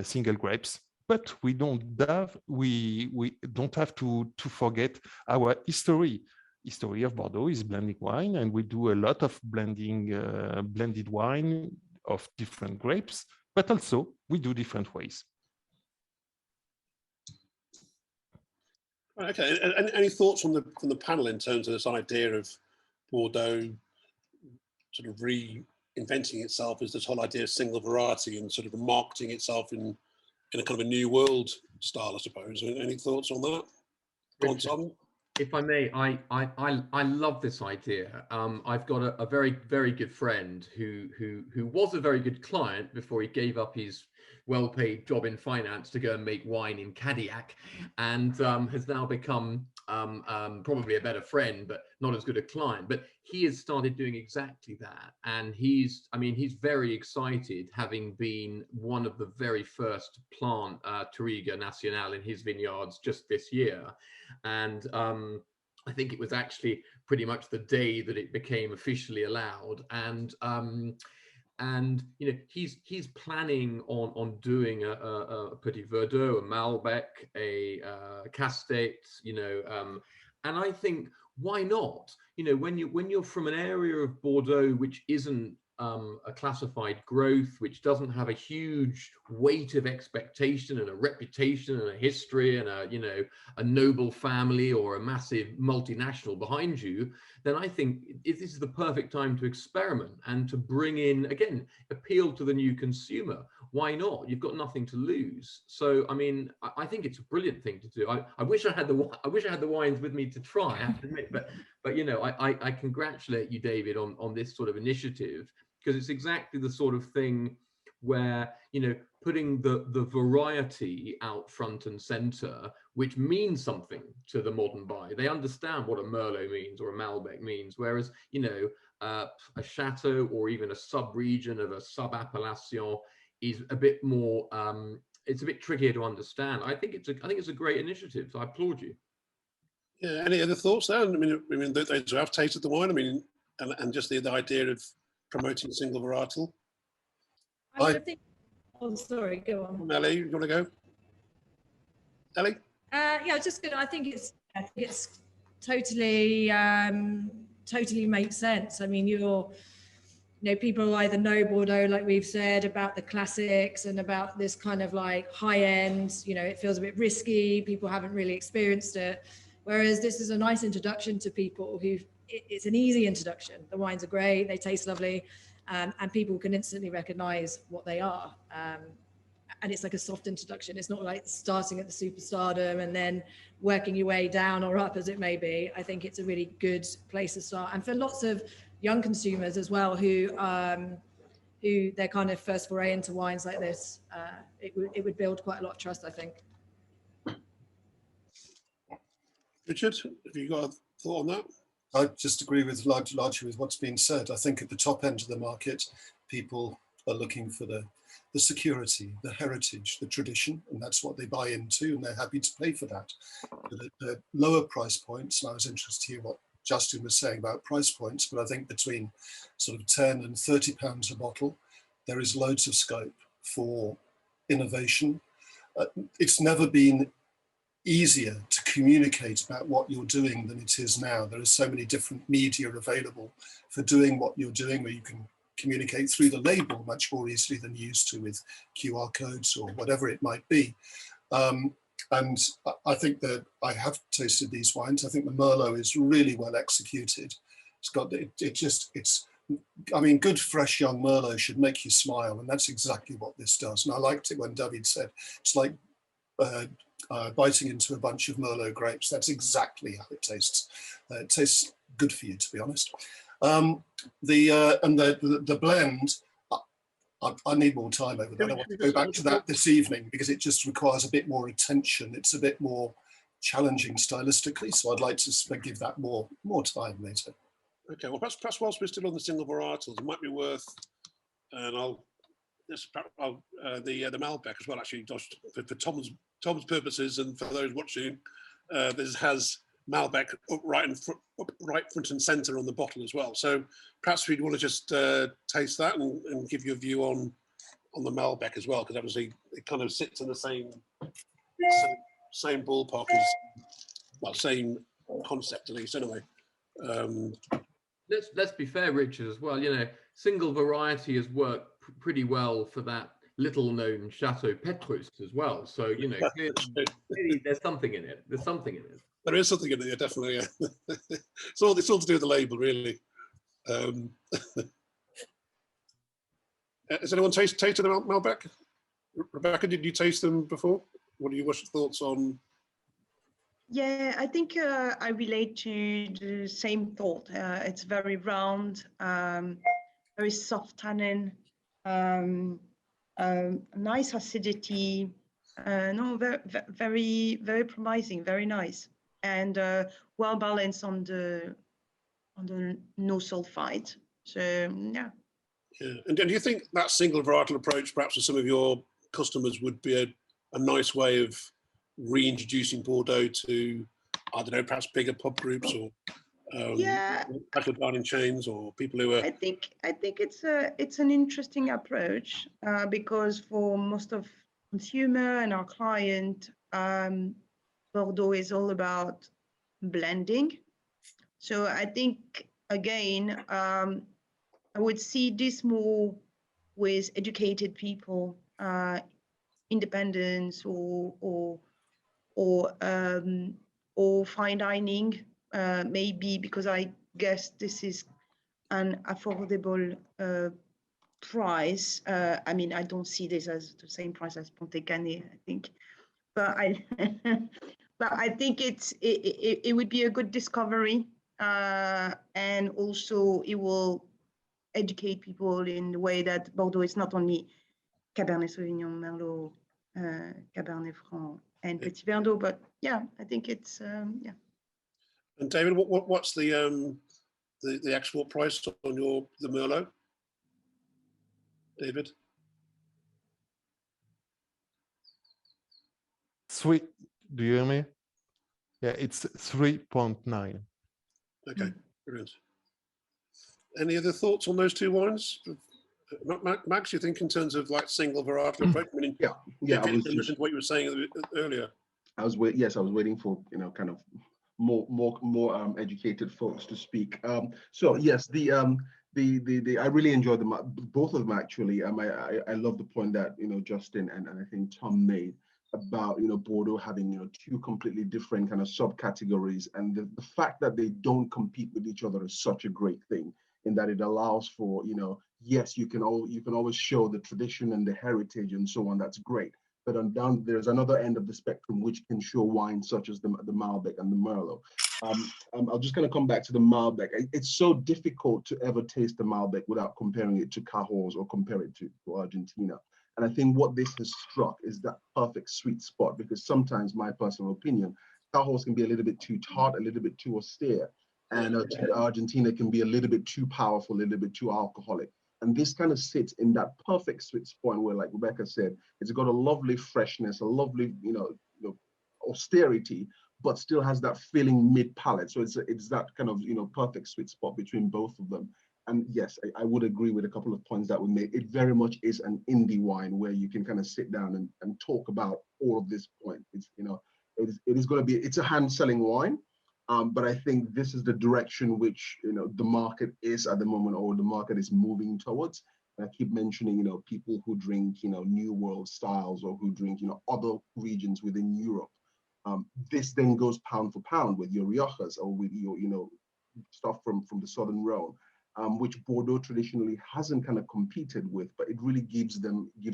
single grapes. But we don't have to forget our history. History of Bordeaux is blending wine, and we do a lot of blended wine of different grapes, but also we do different ways. Okay. Any thoughts from the panel in terms of this idea of Bordeaux sort of reinventing itself as this whole idea of single variety and sort of marketing itself in a kind of a new world style, I suppose? Any thoughts on that? Go on, Tom. If I may, I love this idea. I've got a very, very good friend who was a very good client before he gave up his well-paid job in finance to go and make wine in Cadillac, and has now become probably a better friend, but not as good a client. But he has started doing exactly that, and he's very excited, having been one of the very first to plant Touriga Nacional in his vineyards just this year. And I think it was actually pretty much the day that it became officially allowed. And you know, he's planning on doing a Petit Verdot, a Malbec, a Castet, you know, and I think, why not? You know, when you're from an area of Bordeaux which isn't a classified growth, which doesn't have a huge weight of expectation and a reputation and a history and a noble family or a massive multinational behind you, then I think this is the perfect time to experiment and to bring in, again, appeal to the new consumer. Why not? You've got nothing to lose. So I mean, I think it's a brilliant thing to do. I wish I had the wines with me to try, I have to admit, but you know, I congratulate you, David, on this sort of initiative, because it's exactly the sort of thing where, you know, putting the variety out front and center, which means something to the modern buyer. They understand what a Merlot means or a Malbec means, whereas, you know, a chateau or even a sub-region of a sub-appellation is a bit more, it's a bit trickier to understand. I think it's a great initiative, so I applaud you. Yeah. Any other thoughts there? I mean, those who have tasted the wine. I mean, and just the idea of promoting single varietal. I think. Oh, sorry. Go on. Elly, you want to go? Elly? Yeah, I was just gonna. I think it's totally totally makes sense. I mean, people either know Bordeaux, like we've said, about the classics and about this kind of like high end. It feels a bit risky. People haven't really experienced it. Whereas this is a nice introduction to people it's an easy introduction. The wines are great. They taste lovely. And people can instantly recognize what they are. And it's like a soft introduction. It's not like starting at the superstardom and then working your way down or up, as it may be. I think it's a really good place to start. And for lots of young consumers as well, who their kind of first foray into wines like this, it would build quite a lot of trust, I think. Richard, have you got a thought on that? I just agree with largely with what's been said. I think at the top end of the market, people are looking for the security, the heritage, the tradition, and that's what they buy into, and they're happy to pay for that. But at the lower price points, and I was interested to hear what Justin was saying about price points, but I think between sort of 10 and 30 pounds a bottle, there is loads of scope for innovation. It's never been easier to communicate about what you're doing than it is now. There are so many different media available for doing what you're doing, where you can communicate through the label much more easily than you used to with QR codes or whatever it might be. And I think that I have tasted these wines. I think the Merlot is really well executed. I mean, good fresh young Merlot should make you smile, and that's exactly what this does. And I liked it when David said it's like biting into a bunch of Merlot grapes. That's exactly how it tastes. It tastes good for you, to be honest. The blend, I need more time over that. I want to go back to that this evening because it just requires a bit more attention. It's a bit more challenging stylistically, so I'd like to give that more time later. Okay, well, perhaps whilst we're still on the single varietals, it might be worth, and the Malbec as well, actually, Josh, for Tom's purposes and for those watching, this has Malbec right front and centre on the bottle as well. So perhaps we'd want to just taste that and give you a view on the Malbec as well, because obviously it kind of sits in the same ballpark as, well, same concept at least anyway. Let's be fair, Richard, as well. Single variety has worked pretty well for that little-known Chateau Petrus as well. So clearly there's something in it. There's something in it. There is something in it, definitely. Yeah. It's all to do with the label, really. Has anyone tasted the Malbec? Rebecca, did you taste them before? What's your thoughts on? Yeah, I think I relate to the same thought. It's very round, very soft tannin, nice acidity. No, very, very promising, very nice, and well balanced on the no sulfite. So yeah. Yeah, and do you think that single varietal approach, perhaps for some of your customers, would be a nice way of reintroducing Bordeaux to, I don't know, perhaps bigger pub groups or casual dining chains or people who are? I think it's an interesting approach because for most of consumer and our client, Bordeaux is all about blending. So I think again, I would see this more with educated people, independents or fine dining, maybe, because I guess this is an affordable price. I mean, I don't see this as the same price as Ponte Cane, I think, but I think it would be a good discovery, and also it will educate people in the way that Bordeaux is not only Cabernet Sauvignon, Merlot, Cabernet Franc, and Petit Verdot, but yeah, I think it's yeah. And David, what's the export price on the Merlot? David? Sweet. Do you hear me? Yeah, it's 3.9. Okay, brilliant. Any other thoughts on those two wines? Max, you think in terms of like single varietal approach? I mean, yeah. I was listening to what you were saying earlier. I was waiting for, you know, kind of more educated folks to speak. So yes, I really enjoyed them, both of them actually. I love the point that, you know, Justin and I think Tom made about, you know, Bordeaux having, you know, two completely different kind of subcategories, and the fact that they don't compete with each other is such a great thing, in that it allows for, you know, yes, you can always show the tradition and the heritage and so on. That's great. But there's another end of the spectrum which can show wines such as the Malbec and the Merlot. I'm just going to come back to the Malbec. It's so difficult to ever taste the Malbec without comparing it to Cahors or compare it to Argentina. And I think what this has struck is that perfect sweet spot, because sometimes, my personal opinion, Cahors can be a little bit too tart, a little bit too austere, and Argentina can be a little bit too powerful, a little bit too alcoholic. And this kind of sits in that perfect sweet spot where, like Rebecca said, it's got a lovely freshness, a lovely, you know, austerity, but still has that filling mid palate. So it's that kind of, you know, perfect sweet spot between both of them. And yes, I would agree with a couple of points that were made. It very much is an indie wine where you can kind of sit down and talk about all of this point. It's, you know, it is going to be, it's a hand selling wine. But I think this is the direction which, you know, the market is at the moment, or the market is moving towards. And I keep mentioning, you know, people who drink, you know, New World styles, or who drink, you know, other regions within Europe. This then goes pound for pound with your Riojas, or with your, you know, stuff from the Southern Rhone, which Bordeaux traditionally hasn't kind of competed with, but it really gives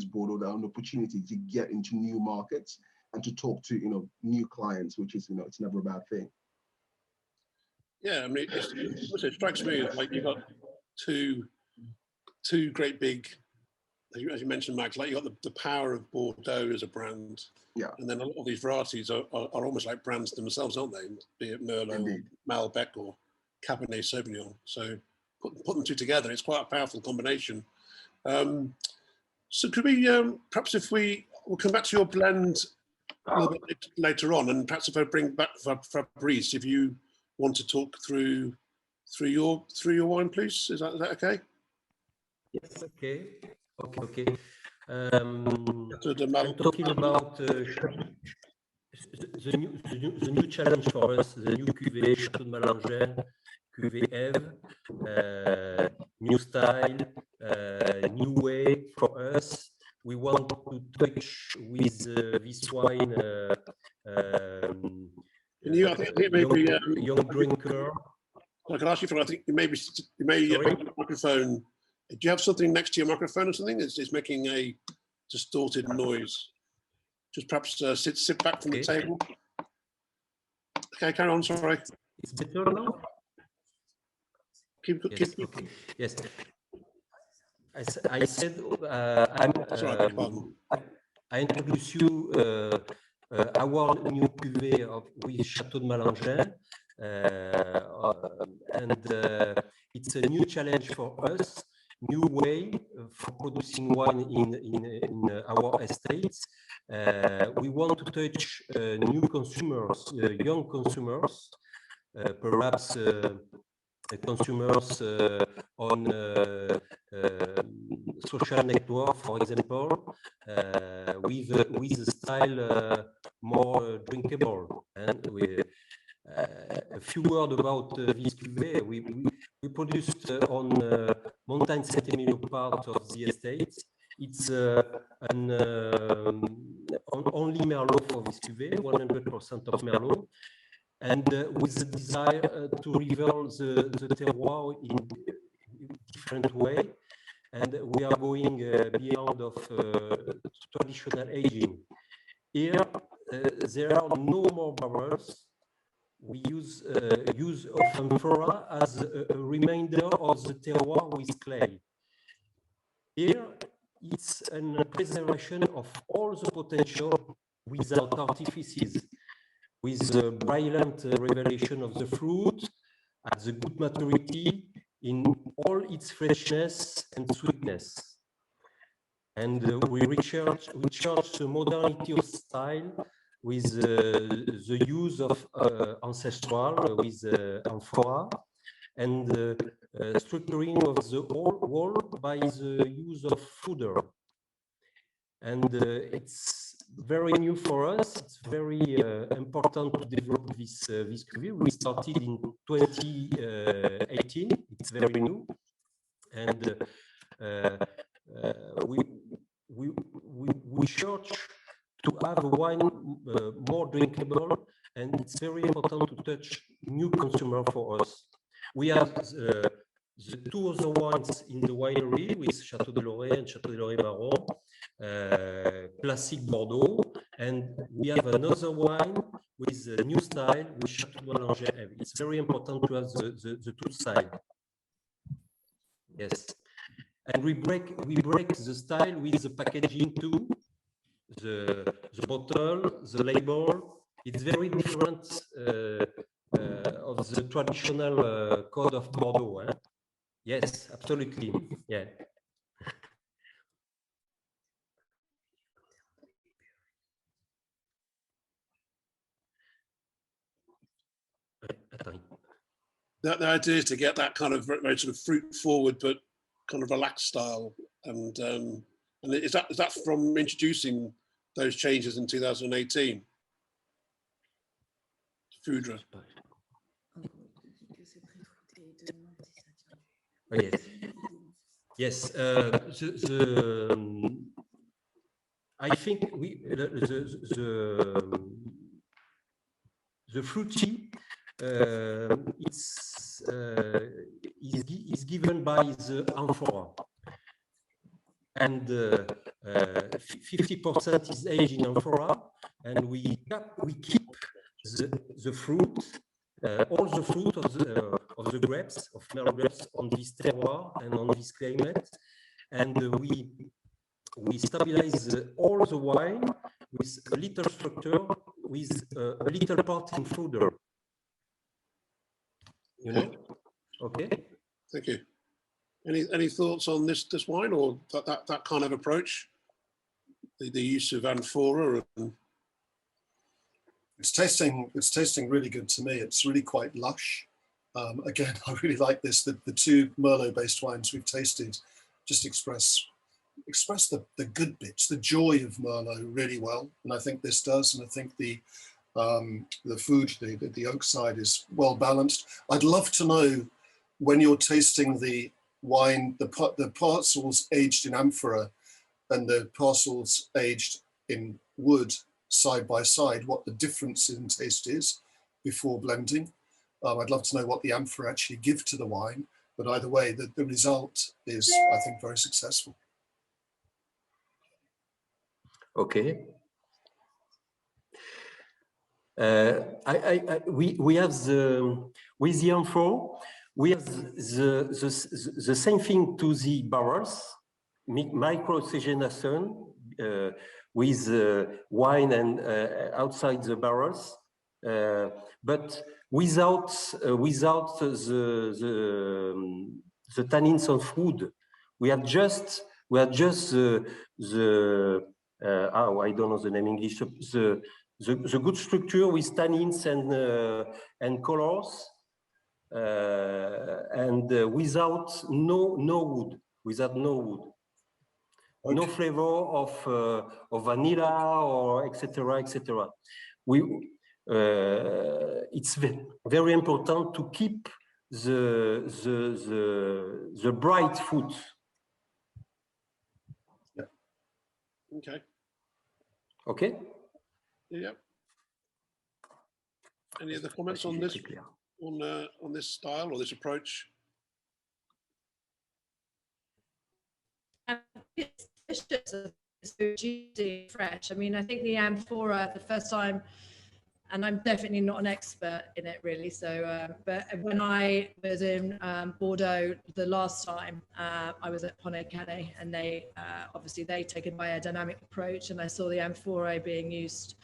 Bordeaux an opportunity to get into new markets and to talk to, you know, new clients, which is, you know, it's never a bad thing. Yeah, I mean, it strikes me as like you've got two great big, as you mentioned, Max, like you've got the power of Bordeaux as a brand. Yeah. And then a lot of these varieties are almost like brands themselves, aren't they? Be it Merlot, or Malbec, or Cabernet Sauvignon. So put them two together, it's quite a powerful combination. So could we, perhaps if we'll come back to your blend a little bit later on, and perhaps if I bring back Fabrice, if you want to talk through your wine, please. Is that okay? Yes. Okay. I'm talking about the new challenge for us, the new cuvée Château de Malangin, cuvée Eve, new style, new way for us. We want to touch with this wine. I think maybe young drinker. I can ask you for. I think you may have a microphone. Do you have something next to your microphone or something? It's making a distorted noise. Just perhaps sit back from the table. Okay, carry on. Sorry. It's better now. Yes. I said I introduce you our new cuvée with Château de Malangin, and it's a new challenge for us, new way for producing wine in our estates. We want to touch new consumers, young consumers, perhaps consumers on social network, for example, with a style more drinkable. And a few words about this cuvée. We produced on Montagne Saint-Emilion part of the estate. It's only Merlot for this cuvée, 100% of Merlot. And with the desire to reveal the terroir in different way, and we are going beyond of traditional aging. Here, there are no more barrels. We use of amphora as a reminder of the terroir with clay. Here, it's a preservation of all the potential without artifices, with the brilliant revelation of the fruit at the good maturity in all its freshness and sweetness. And we recharge the modernity of style with the use of ancestral with amphora, and structuring of the whole wall by the use of fooder. And it's very new for us. It's very important to develop this cuvée. We started in 2018. It's very new, and we search to have a wine more drinkable, and it's very important to touch new consumer for us. We have the two other wines in the winery with Château de Loré and Château de Loré Baron, classic Bordeaux, and we have another wine with a new style with Château de Langer. It's very important to have the two styles. Yes, and we break the style with the packaging too, the bottle, the label. It's very different of the traditional code of Bordeaux. Eh? Yes, absolutely. Yeah. The idea is to get that kind of very sort of fruit forward, but kind of relaxed style. And is that from introducing those changes in 2018? Foudre. Oh, yes. Yes. I think the fruity is given by the amphora, and 50% is aged in amphora, and we keep the fruit, all the fruit of the grapes, of merlot grapes, on this terroir and on this climate, and we stabilize all the wine with a little structure, with a little part in fooder. You know? Okay. Thank you. Any thoughts on this wine, or that kind of approach? The use of amphora. It's tasting really good to me. It's really quite lush. Again, I really like this. The two Merlot-based wines we've tasted just express the good bits, the joy of Merlot really well, and I think this does. And I think the food, the oak side is well balanced. I'd love to know, when you're tasting the wine, the parcels aged in amphora and the parcels aged in wood side by side, what the difference in taste is before blending. I'd love to know what the amphora actually give to the wine, but either way, the result is, I think, very successful. Okay. We have with the amphora, we have the same thing to the barrels, micro-oxygenation with wine and outside the barrels, but without the tannins of food. We have just the I don't know the name in English. The good structure with tannins and colors, and without no wood, okay. No flavor of vanilla or etc. etc. It's very important to keep the bright fruit. Yeah. Okay. Okay. Yeah. Any other comments on this, on this style or this approach? It's delicious, it's so juicy, fresh. I mean, I think the amphora, the first time, and I'm definitely not an expert in it really. So, but when I was in Bordeaux the last time, I was at Poney Canet, and they obviously they take a biodynamic approach, and I saw the amphora being used,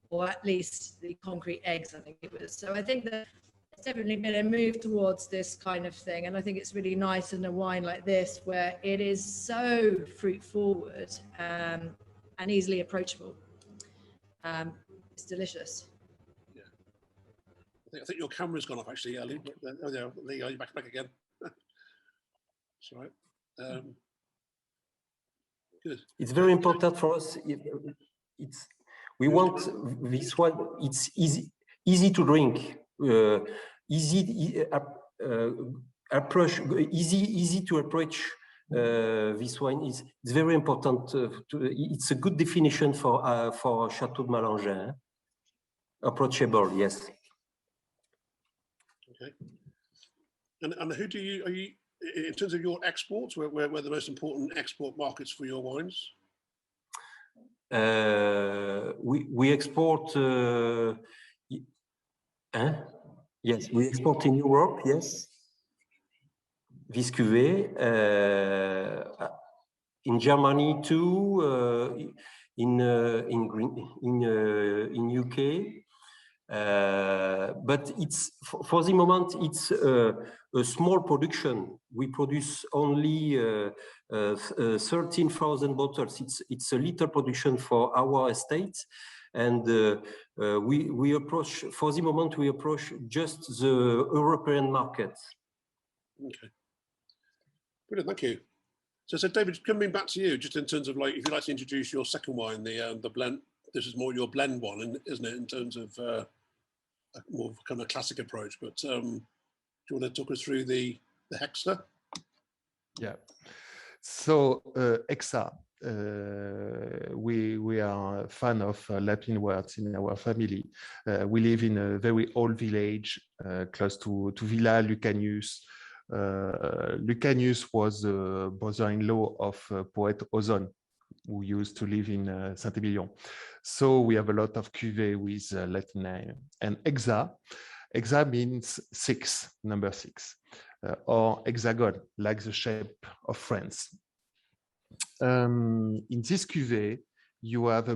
or at least the concrete eggs, I think it was. So I think that it's definitely been a move towards this kind of thing, and I think it's really nice in a wine like this where it is so fruit forward and easily approachable. it's delicious. I think your camera's gone off actually, Elly. Oh yeah, there you go, you're back again. That's right. Good. It's very important for us. We want this one. It's easy to drink, easy to approach. This wine it's very important. It's a good definition for Chateau de Malengin. Approachable, yes. Okay. And who are you in terms of your exports? Where the most important export markets for your wines? We export. Yes, we export in Europe. Yes. This cuvée, in Germany too, in UK, but it's for the moment it's a small production. We produce only 13,000 bottles. It's a little production for our estate, and we approach for the moment we approach just the European market. Okay. Brilliant, thank you. So David, coming back to you, just in terms of like, if you'd like to introduce your second wine, the blend. This is more your blend one, isn't it? In terms of more of kind of a classic approach. But do you want to talk us through the Hexa? Yeah. So Hexa, we are a fan of Latin words in our family. We live in a very old village close to Villa Lucanius. Lucanius was the brother-in-law of poet Ozon, who used to live in Saint-Émilion. So we have a lot of cuvées with Latin name. And Hexa means six, number six, or hexagon, like the shape of France. In this cuvée, you have a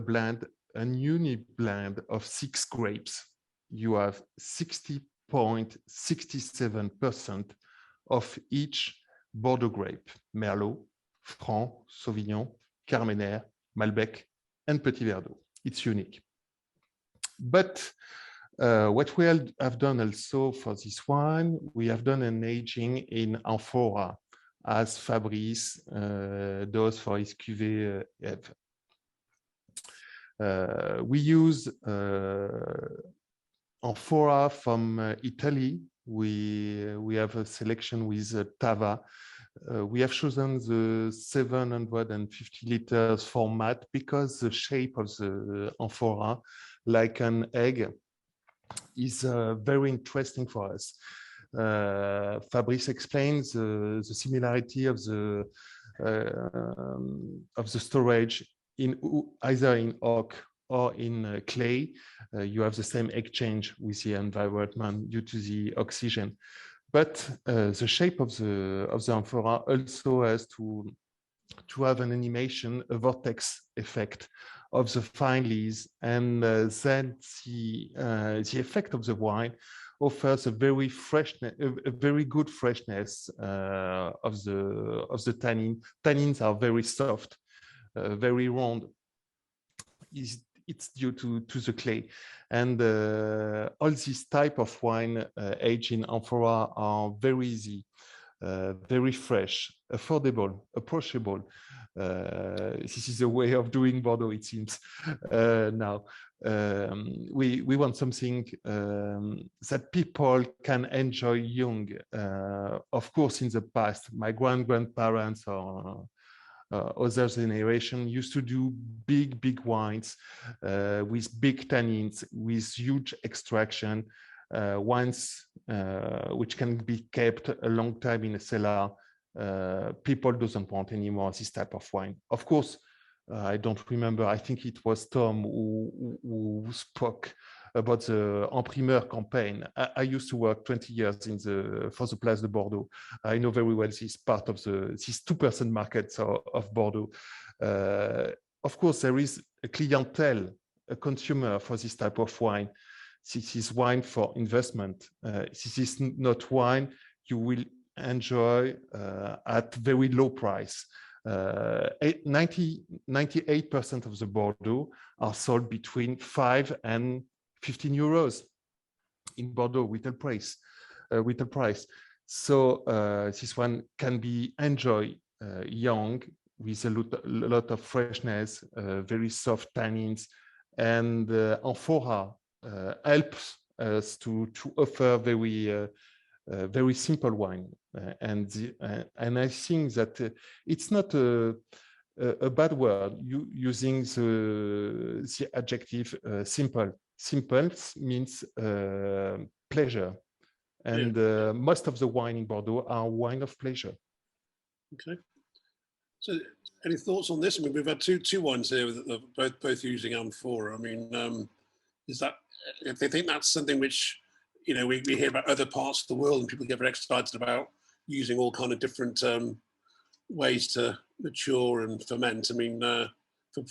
unique blend of 6 grapes. You have 60.67% of each Bordeaux grape, Merlot, Franc, Sauvignon, Carmenère, Malbec, and Petit Verdot. It's unique. But what we have done also for this one, we have done an aging in amphora, as Fabrice does for his cuvée Eve. We use amphora from Italy. We have a selection with Tava. We have chosen the 750 liters format because the shape of the amphora, like an egg, is very interesting for us. Fabrice explains the similarity of the storage either in oak or in clay. You have the same exchange with the environment due to the oxygen. But the shape of the amphora also has to have an animation, a vortex effect of the fine leaves, and then the effect of the wine offers a very good freshness of the tannin. Tannins are very soft, very round. It's due to the clay. And all these type of wine aged in amphora are very easy, very fresh, affordable, approachable. This is a way of doing Bordeaux, it seems. Now, we want something that people can enjoy young. Of course, in the past, my grandparents or other generation used to do big wines with big tannins, with huge extraction, wines which can be kept a long time in a cellar. People doesn't want anymore this type of wine. Of course, I don't remember. I think it was Tom who spoke about the En Primeur campaign. I used to work 20 years for the Place de Bordeaux. I know very well this part of this 2% market of Bordeaux. Of course, there is a clientele, a consumer for this type of wine. This is wine for investment. This is not wine you will enjoy at very low price. 98% of the Bordeaux are sold between 5 and 15 euros in Bordeaux retail price. So this one can be enjoyed young with a lot of freshness, very soft tannins, and amphora helps us to offer very simple wine. And I think that it's not a bad word using the adjective simple. Simple means pleasure. And most of the wine in Bordeaux are wine of pleasure. Okay. So any thoughts on this? I mean, we've had two wines here that are both using amphora. I mean, is that, if they think that's something which, you know, we hear about other parts of the world and people get very excited about using all kind of different ways to mature and ferment. I mean,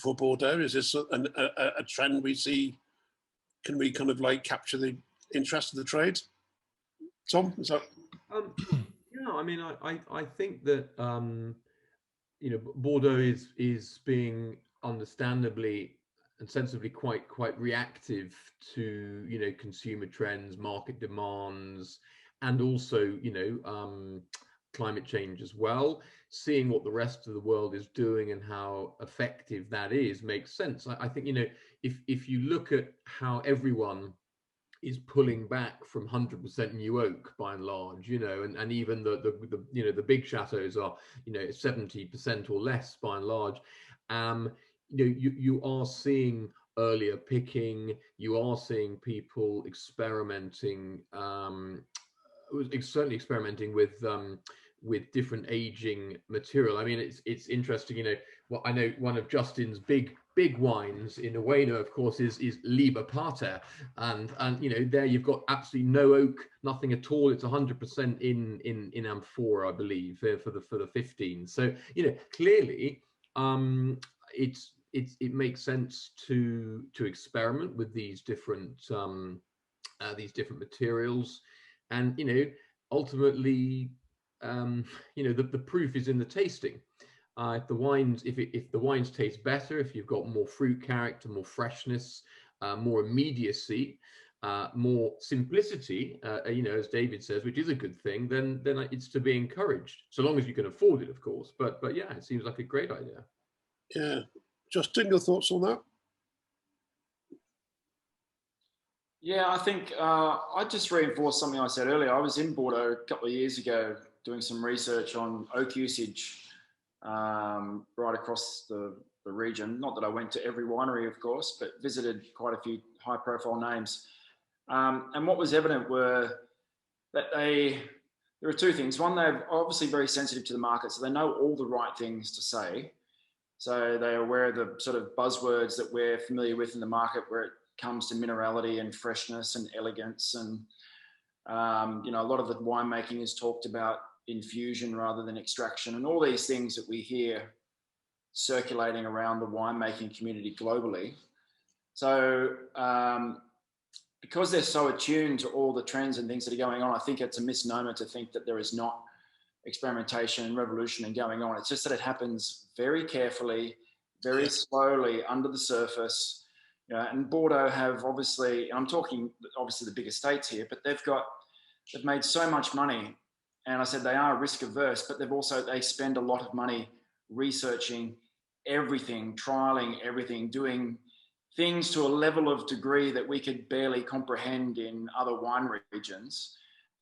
for Bordeaux, is this a trend we see? Can we kind of like capture the interest of the trade? Tom, is that? Yeah, I mean, I think that you know, Bordeaux is being understandably and sensibly quite reactive to, you know, consumer trends, market demands, and also, you know, climate change as well. Seeing what the rest of the world is doing and how effective that is makes sense. I think, you know, if you look at how everyone is pulling back from 100% new oak by and large, you know, and even the you know, the big chateaus are, you know, 70% or less by and large. You know, you are seeing earlier picking, you are seeing people experimenting, certainly experimenting with different aging material. I mean, it's interesting, you know. Well, I know one of Justin's big wines in Ueno, of course, is Liber Pater, and you know, there you've got absolutely no oak, nothing at all. It's 100% in amphora, I believe, for the 15. So, you know, clearly, it makes sense to experiment with these different materials, and, you know, ultimately, you know, the proof is in the tasting. If the wines taste better, if you've got more fruit character, more freshness, more immediacy, more simplicity, you know, as David says, which is a good thing, then it's to be encouraged, so long as you can afford it, of course. But yeah, it seems like a great idea. Yeah, Justin, your thoughts on that? Yeah, I think I just reinforced something I said earlier. I was in Bordeaux a couple of years ago doing some research on oak usage right across the region. Not that I went to every winery, of course, but visited quite a few high-profile names. And what was evident were that there are two things. One, they're obviously very sensitive to the market, so they know all the right things to say. So they're aware of the sort of buzzwords that we're familiar with in the market, where it comes to minerality and freshness and elegance. And, you know, a lot of the winemaking is talked about infusion rather than extraction, and all these things that we hear circulating around the winemaking community globally. So because they're so attuned to all the trends and things that are going on, I think it's a misnomer to think that there is not experimentation and revolution and going on. It's just that it happens very carefully, very slowly under the surface. You know, and Bordeaux have obviously, I'm talking obviously the big estates here, but they've made so much money. And I said they are risk averse, but they spend a lot of money researching everything, trialing everything, doing things to a level of degree that we could barely comprehend in other wine regions.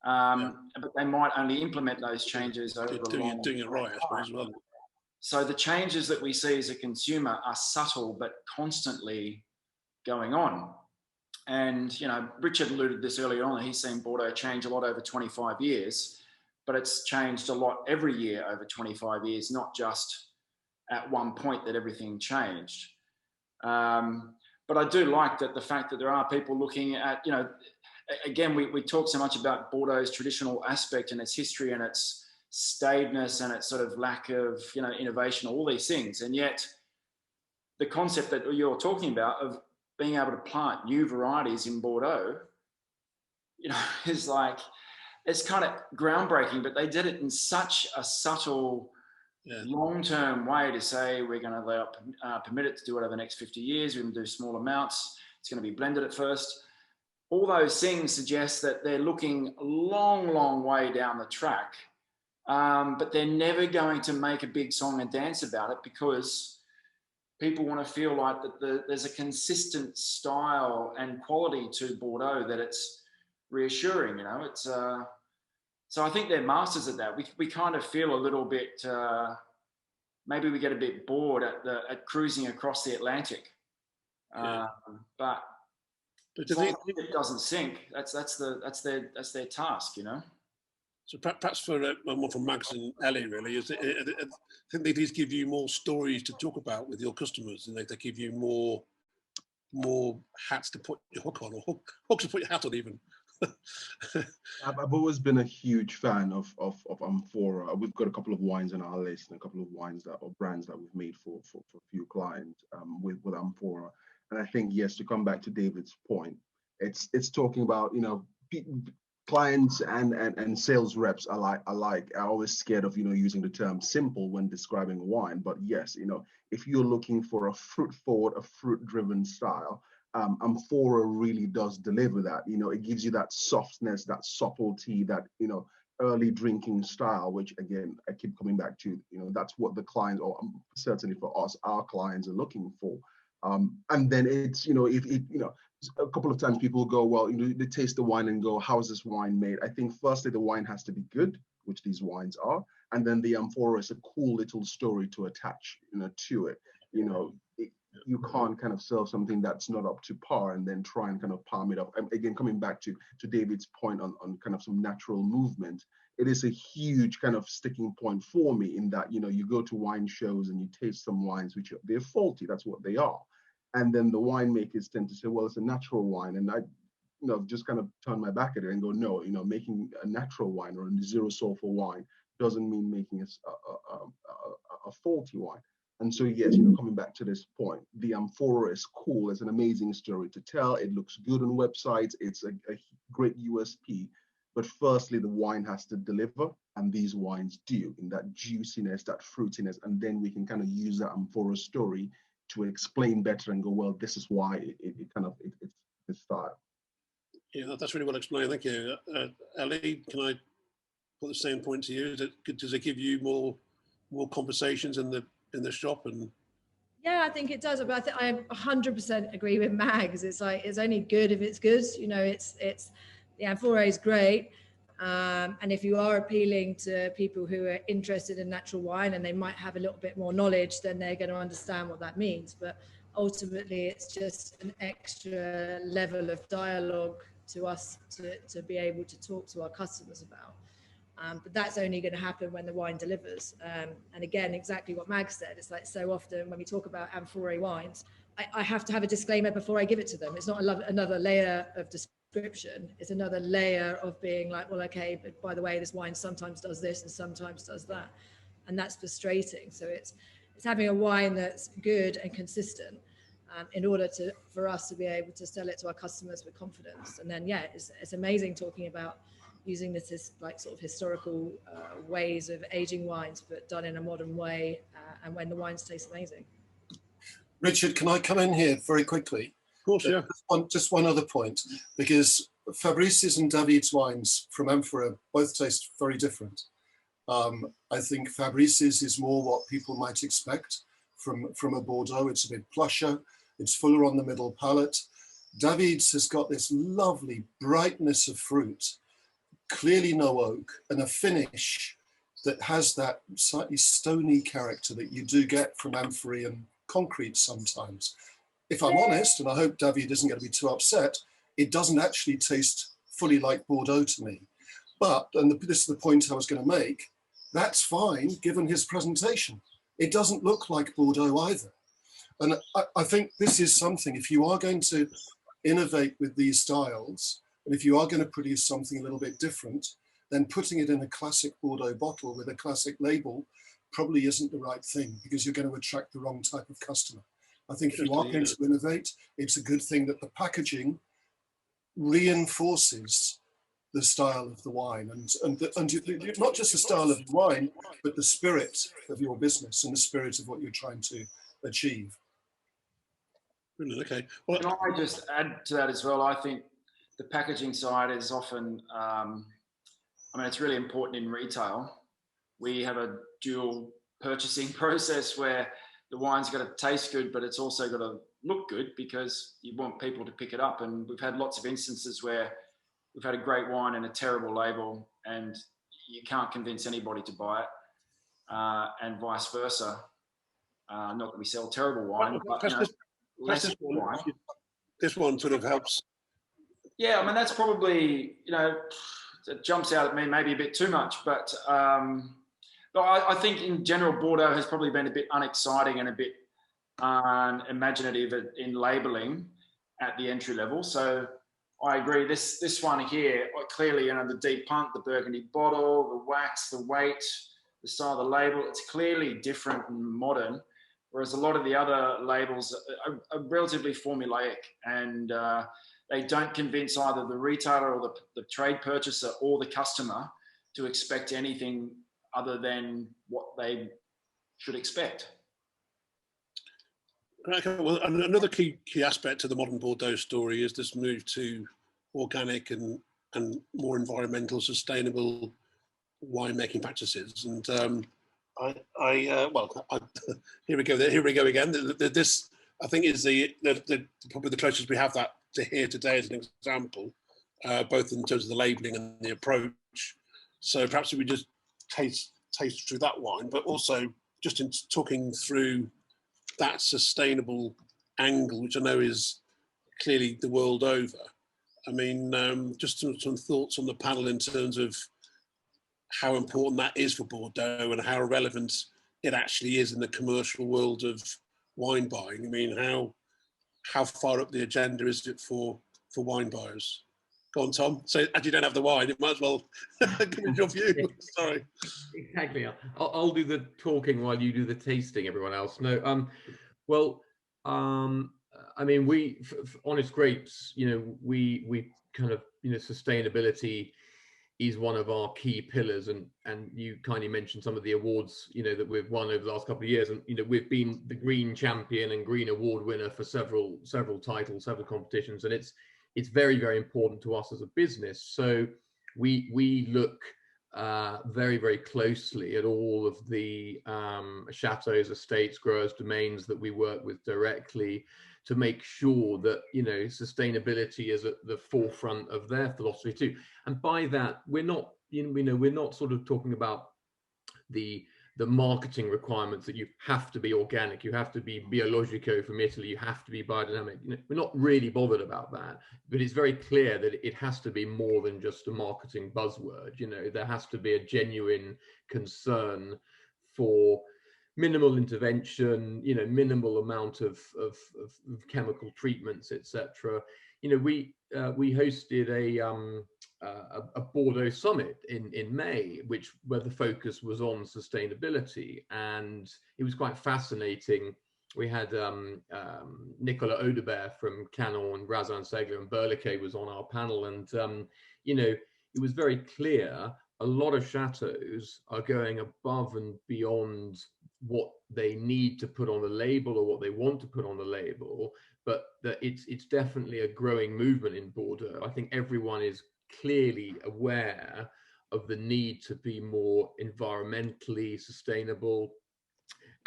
But they might only implement those changes over a long doing it right, I suppose, as well. So the changes that we see as a consumer are subtle, but constantly going on. And, you know, Richard alluded to this earlier on, he's seen Bordeaux change a lot over 25 years, but it's changed a lot every year over 25 years, not just at one point that everything changed. But I do like that the fact that there are people looking at, you know, again, we talk so much about Bordeaux's traditional aspect and its history and its staidness and its sort of lack of, you know, innovation, all these things. And yet the concept that you're talking about of being able to plant new varieties in Bordeaux, you know, is like, it's kind of groundbreaking, but they did it in such a subtle, long-term way to say we're going to allow, permit it to do it over the next 50 years. We're going to do small amounts. It's going to be blended at first. All those things suggest that they're looking a long, long way down the track, but they're never going to make a big song and dance about it because people want to feel like that there's a consistent style and quality to Bordeaux that it's reassuring, you know. It's so I think they're masters at that. We kind of feel a little bit, maybe we get a bit bored at cruising across the Atlantic, but as long as it doesn't sink, that's their task, you know. So perhaps for one from Max and Elly, really, is I think they just give you more stories to talk about with your customers, and they give you more hats to put your hook on, or hooks to put your hat on, even. I've always been a huge fan of Amphora. We've got a couple of wines on our list and a couple of wines or brands that we've made for a few clients with Amphora. And I think, yes, to come back to David's point, it's talking about, you know, clients and sales reps are always scared of, you know, using the term simple when describing wine. But yes, you know, if you're looking for a fruit forward, a fruit driven style, Amphora really does deliver that. You know, it gives you that softness, that subtlety, that, you know, early drinking style, which again, I keep coming back to, you know, that's what the clients, or certainly for us, our clients are looking for. And then it's, you know, if it, you know, a couple of times people go, well, you know, they taste the wine and go, how is this wine made? I think firstly, the wine has to be good, which these wines are. And then the Amphora is a cool little story to attach, you know, to it. You know, you can't kind of sell something that's not up to par and then try and kind of palm it up. And again, coming back to David's point on kind of some natural movement, it is a huge kind of sticking point for me in that, you know, you go to wine shows and you taste some wines which they're faulty, that's what they are. And then the winemakers tend to say, well, it's a natural wine. And I, you know, just kind of turn my back at it and go, no, you know, making a natural wine or a zero sulfur wine doesn't mean making a faulty wine. And so, yes, you know, coming back to this point, the Amphora is cool. It's an amazing story to tell. It looks good on websites. It's a great USP. But firstly, the wine has to deliver, and these wines do, in that juiciness, that fruitiness. And then we can kind of use that Amphora story to explain better and go, well, this is why it's this style. Yeah, that's really well explained. Thank you. Elly, can I put the same point to you? Does it give you more conversations in the shop? And yeah, I think it does. But I 100% agree with Mags. It's like, it's only good if it's good. You know, it's the Amphora is great. And if you are appealing to people who are interested in natural wine and they might have a little bit more knowledge, then they're going to understand what that means. But ultimately, it's just an extra level of dialogue to us to be able to talk to our customers about. But that's only going to happen when the wine delivers. And again, exactly what Mag said, it's like so often when we talk about Amphora wines, I have to have a disclaimer before I give it to them. It's not another layer of description. It's another layer of being like, well, okay, but by the way, this wine sometimes does this and sometimes does that. And that's frustrating. So it's having a wine that's good and consistent in order for us to be able to sell it to our customers with confidence. And then, yeah, it's amazing talking about using this like sort of historical ways of aging wines, but done in a modern way, and when the wines taste amazing. Richard, can I come in here very quickly? Of course, yeah. Just one other point, because Fabrice's and David's wines from Amphora both taste very different. I think Fabrice's is more what people might expect from a Bordeaux. It's a bit plusher, it's fuller on the middle palate. David's has got this lovely brightness of fruit, clearly no oak, and a finish that has that slightly stony character that you do get from Amphorean concrete sometimes. If I'm honest, and I hope David isn't going to be too upset, it doesn't actually taste fully like Bordeaux to me. But, and this is the point I was going to make, that's fine given his presentation. It doesn't look like Bordeaux either. And I think this is something, if you are going to innovate with these styles, and if you are going to produce something a little bit different, then putting it in a classic Bordeaux bottle with a classic label probably isn't the right thing, because you're going to attract the wrong type of customer. I think if you are going to innovate, it's a good thing that the packaging reinforces the style of the wine and not just the style of the wine, but the spirit of your business and the spirit of what you're trying to achieve. Brilliant. Okay. Well, can I just add to that as well? I think the packaging side is often, I mean, it's really important in retail. We have a dual purchasing process where the wine's got to taste good, but it's also got to look good because you want people to pick it up. And we've had lots of instances where we've had a great wine and a terrible label, and you can't convince anybody to buy it, and vice versa. Not that we sell terrible wine, but less wine. This one sort of helps. Yeah, I mean, that's probably, it jumps out at me maybe a bit too much, but I think in general, Bordeaux has probably been a bit unexciting and a bit imaginative in labelling at the entry level. So I agree. This one here, clearly, the deep punt, the burgundy bottle, the wax, the weight, the style of the label, it's clearly different and modern. Whereas a lot of the other labels are relatively formulaic, and they don't convince either the retailer or the trade purchaser or the customer to expect anything other than what they should expect. Okay, well, another key aspect of the modern Bordeaux story is this move to organic and more environmental, sustainable winemaking practices. And here we go again. This, I think, is probably the closest we have that to here today as an example, both in terms of the labelling and the approach. So perhaps we just taste through that wine, but also just in talking through that sustainable angle, which I know is clearly the world over. I mean, just some thoughts on the panel in terms of how important that is for Bordeaux and how relevant it actually is in the commercial world of wine buying. I mean, how far up the agenda is it for wine buyers? Go on, Tom. So as you don't have the wine, you might as well give me your view. Sorry. Exactly. I'll do the talking while you do the tasting, everyone else. No, I mean, we, Honest Grapes, we kind of, sustainability is one of our key pillars, and you kindly mentioned some of the awards, that we've won over the last couple of years, and we've been the Green Champion and Green Award winner for several titles, several competitions, and it's very, very important to us as a business. So we look very, very closely at all of the chateaus, estates, growers, domains that we work with directly to make sure that, sustainability is at the forefront of their philosophy too. And by that, we're not, we're not sort of talking about the marketing requirements that you have to be organic, you have to be biologico from Italy, you have to be biodynamic. We're not really bothered about that, but it's very clear that it has to be more than just a marketing buzzword. There has to be a genuine concern for minimal intervention, minimal amount of chemical treatments, etc. We hosted a Bordeaux summit in May, where the focus was on sustainability, and it was quite fascinating. We had Nicolas Audebert from Canon, and Razin Segler and Berliquet was on our panel, and it was very clear a lot of chateaus are going above and beyond what they need to put on the label or what they want to put on the label, but that it's definitely a growing movement in Bordeaux. I think everyone is clearly aware of the need to be more environmentally sustainable,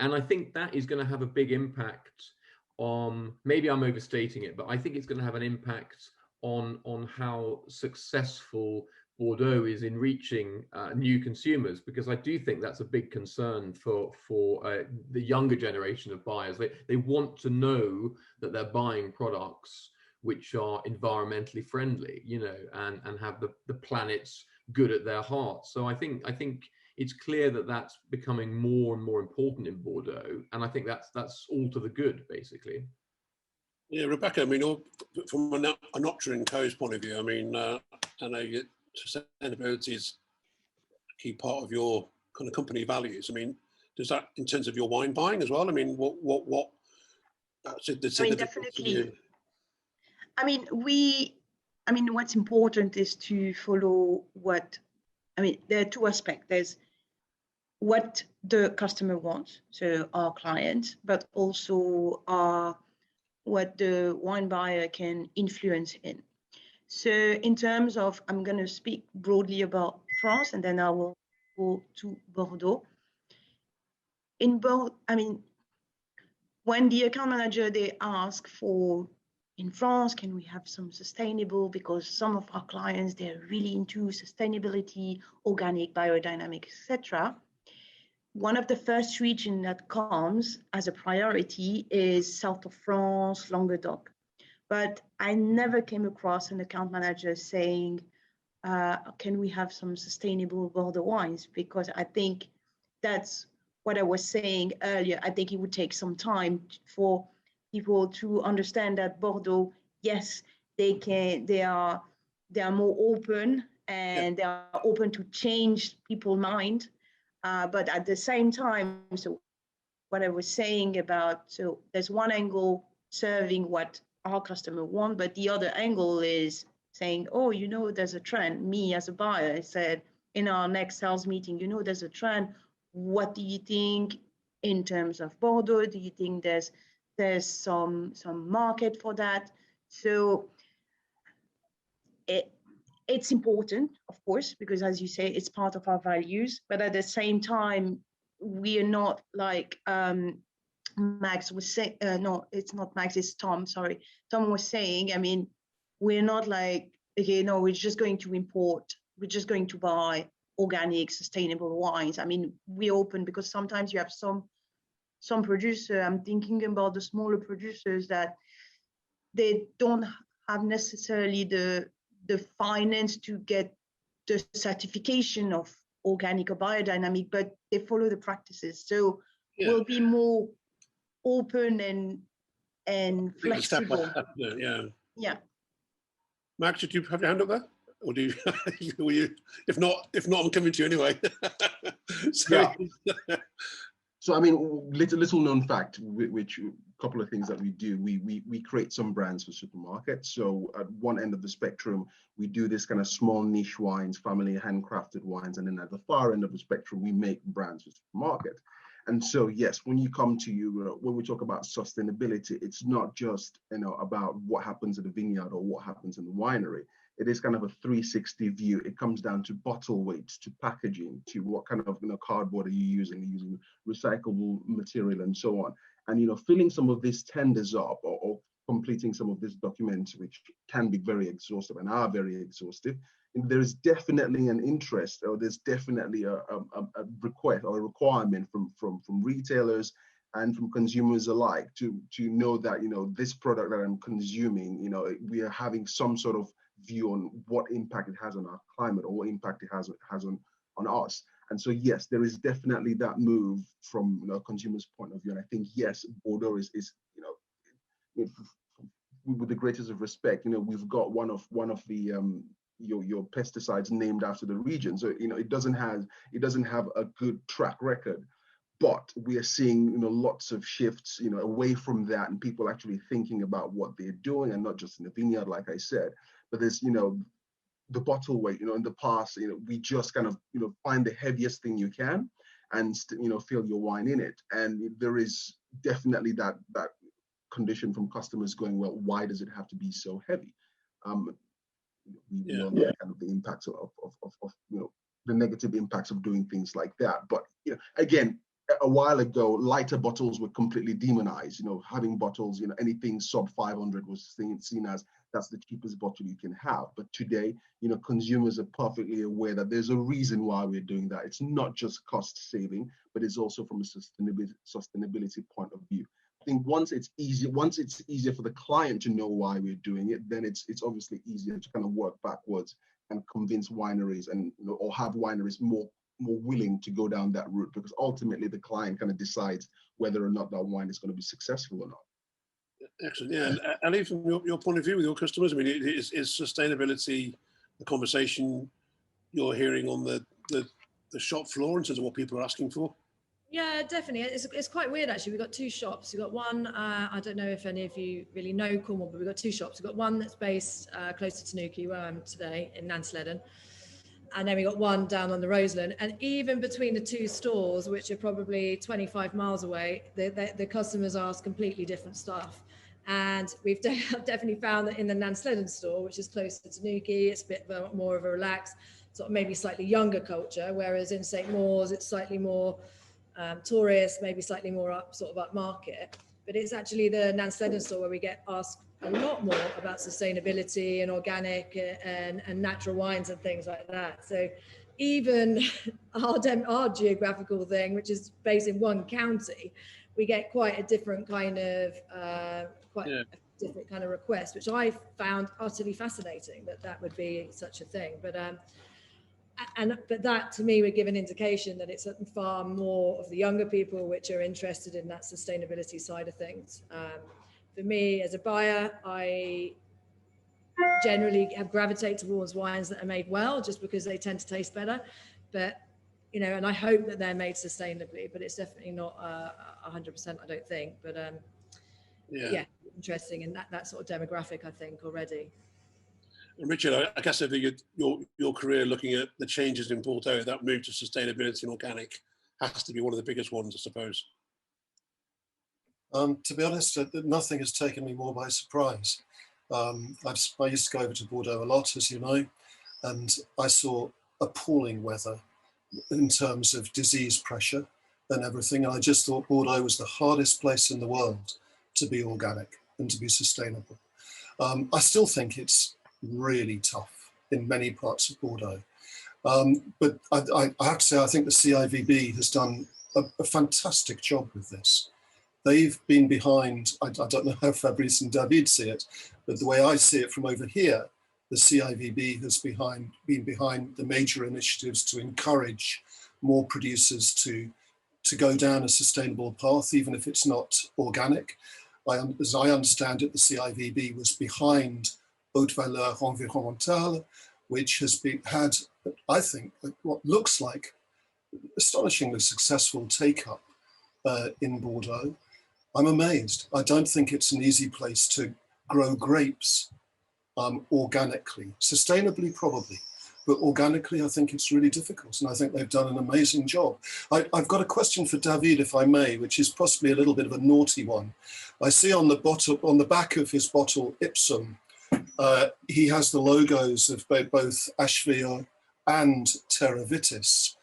and I think that is going to have a big impact on, maybe I'm overstating it, but I think it's going to have an impact on how successful Bordeaux is in reaching new consumers, because I do think that's a big concern for the younger generation of buyers. They want to know that they're buying products which are environmentally friendly, and have the planet's good at their heart. So I think it's clear that that's becoming more and more important in Bordeaux, and I think that's all to the good, basically. Yeah, Rebecca, I mean, from an Onotra and Co.'s point of view, I mean, I know sustainability is a key part of your kind of company values. I mean, does that, in terms of your wine buying as well? I mean, definitely. I mean, we I mean, what's important is to follow what, I mean, there are two aspects. There's what the customer wants, so our client, but also what the wine buyer can influence in. So in terms of, I'm going to speak broadly about France, and then I will go to Bordeaux. In both, I mean, when the account manager, they ask for, in France, can we have some sustainable, because some of our clients, they're really into sustainability, organic, biodynamic, etc. One of the first regions that comes as a priority is south of France, Languedoc. But I never came across an account manager saying, can we have some sustainable Bordeaux wines? Because I think that's what I was saying earlier. I think it would take some time for people to understand that Bordeaux, yes, they are more open, and they are open to change people's mind. But at the same time, so what I was saying about, so there's one angle serving what our customer want, but the other angle is saying, oh, you know, there's a trend. Me as a buyer, I said in our next sales meeting, you know, there's a trend. What do you think in terms of Bordeaux? Do you think there's some market for that? So it's important, of course, because as you say, it's part of our values. But at the same time, we are not like Max was saying. No, it's not Max, it's Tom. Sorry, Tom was saying. I mean, we're not like, okay, no, we're just going to import. We're just going to buy organic, sustainable wines. I mean, we open, because sometimes you have some producer. I'm thinking about the smaller producers that they don't have necessarily the finance to get the certification of organic or biodynamic, but they follow the practices. So we'll be more open and flexible. Step by step, yeah. Max, did you have your hand up there? Or do you, were you, if not, I'm coming to you anyway. So, so I mean, little known fact, which a couple of things that we do, we create some brands for supermarkets. So at one end of the spectrum, we do this kind of small niche wines, family handcrafted wines, and then at the far end of the spectrum, we make brands for supermarket. And so, yes, when you come to when we talk about sustainability, it's not just about what happens at the vineyard or what happens in the winery. It is kind of a 360 view. It comes down to bottle weights, to packaging, to what kind of cardboard are you using? You're using recyclable material and so on. And filling some of these tenders up or completing some of these documents, which can be very exhaustive and are very exhaustive. And there is definitely an interest, or there's definitely a request or a requirement from retailers and from consumers alike to know that this product that I'm consuming, we are having some sort of view on what impact it has on our climate or what impact it has on us. And so yes, there is definitely that move from a consumer's point of view. And I think yes, Bordeaux is with the greatest of respect, we've got one of the your pesticides named after the region. So it doesn't have a good track record. But we are seeing, lots of shifts, away from that, and people actually thinking about what they're doing, and not just in the vineyard, like I said. But there's, the bottle weight. In the past, we just kind of, find the heaviest thing you can, and fill your wine in it. And there is definitely that condition from customers going, well, why does it have to be so heavy? We know kind of the impacts of the negative impacts of doing things like that. But again, a while ago, lighter bottles were completely demonized. Having bottles, anything sub 500 was seen as that's the cheapest bottle you can have. But today, consumers are perfectly aware that there's a reason why we're doing that. It's not just cost saving, but it's also from a sustainability point of view. I think once it's easier for the client to know why we're doing it, then it's obviously easier to kind of work backwards and convince wineries and or have wineries more willing to go down that route, because ultimately the client kind of decides whether or not that wine is going to be successful or not. Excellent. Yeah, and Elly, from your point of view with your customers, I mean, is sustainability the conversation you're hearing on the shop floor in terms of what people are asking for? Yeah, definitely. It's quite weird, actually. We've got two shops. We've got one, I don't know if any of you really know Cornwall, but we've got two shops. We've got one that's based close to Tanuki, where I am today, in Nansleden. And then we got one down on the Roseland. And even between the two stores, which are probably 25 miles away, the customers ask completely different stuff. And we've definitely found that in the Nansleden store, which is closer to Tanuki, it's a bit more of a relaxed, sort of maybe slightly younger culture, whereas in St. Mawes, it's slightly more tourists, maybe slightly more up market. But it's actually the Nansleden store where we get asked a lot more about sustainability and organic and natural wines and things like that. So even our geographical thing, which is based in one county, we get quite a different kind of different kind of request, which I found utterly fascinating that would be such a thing. But that to me would give an indication that it's far more of the younger people which are interested in that sustainability side of things. For me as a buyer, I generally have gravitated towards wines that are made well, just because they tend to taste better. But and I hope that they're made sustainably, but it's definitely not 100%, I don't think. But yeah, interesting, and that sort of demographic, I think, already. And Richard, I guess over your career looking at the changes in Bordeaux, that move to sustainability and organic has to be one of the biggest ones, I suppose. To be honest, nothing has taken me more by surprise. I used to go over to Bordeaux a lot, as you know, and I saw appalling weather in terms of disease pressure and everything. And I just thought Bordeaux was the hardest place in the world to be organic and to be sustainable. I still think it's really tough in many parts of Bordeaux. But I have to say, I think the CIVB has done a fantastic job with this. They've been behind, I don't know how Fabrice and David see it, but the way I see it from over here, the CIVB has been behind the major initiatives to encourage more producers to go down a sustainable path, even if it's not organic. As I understand it, the CIVB was behind Haute Valeur Environnementale, which has had, I think, what looks like astonishingly successful take-up in Bordeaux. I'm amazed. I don't think it's an easy place to grow grapes organically. Sustainably, probably, but organically, I think it's really difficult, and I think they've done an amazing job. I've got a question for David, if I may, which is possibly a little bit of a naughty one. I see on the back of his bottle, Ipsum, he has the logos of both Ashville and Terra Vitis,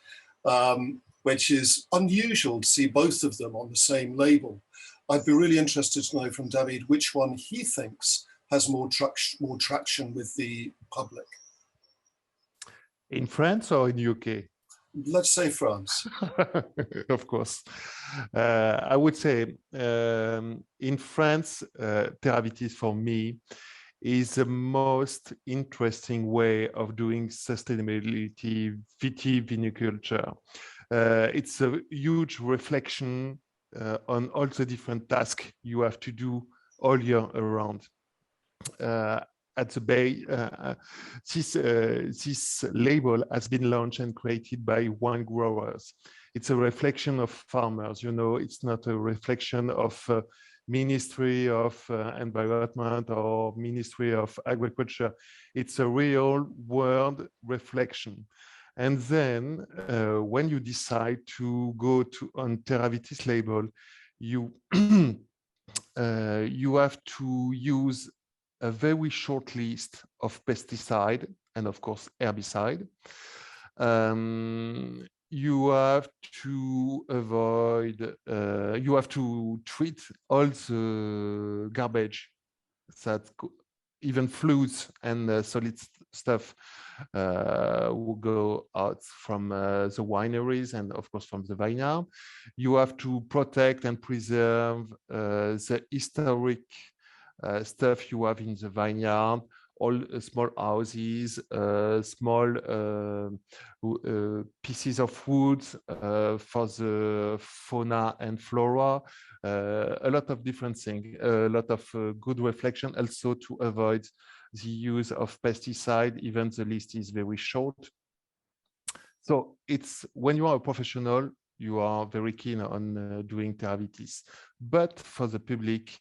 which is unusual to see both of them on the same label. I'd be really interested to know from David which one he thinks has more traction with the public. In France or in UK? Let's say France. Of course. I would say in France, Terra Vitis for me is the most interesting way of doing sustainability viticulture. It's a huge reflection on all the different tasks you have to do all year around. At the Bay, this label has been launched and created by wine growers. It's a reflection of farmers, it's not a reflection of Ministry of Environment or Ministry of Agriculture. It's a real world reflection. And then when you decide to go on Terra Vitis label, you you have to use a very short list of pesticide and of course herbicide. You have to avoid, you have to treat all the garbage, that even fluids and solid stuff will go out from the wineries and of course from the vineyard. You have to protect and preserve the historic stuff you have in the vineyard, all small houses, small pieces of wood for the fauna and flora, a lot of different things, a lot of good reflection also to avoid the use of pesticide, even the list is very short. So it's when you are a professional, you are very keen on doing Terravitis. But for the public,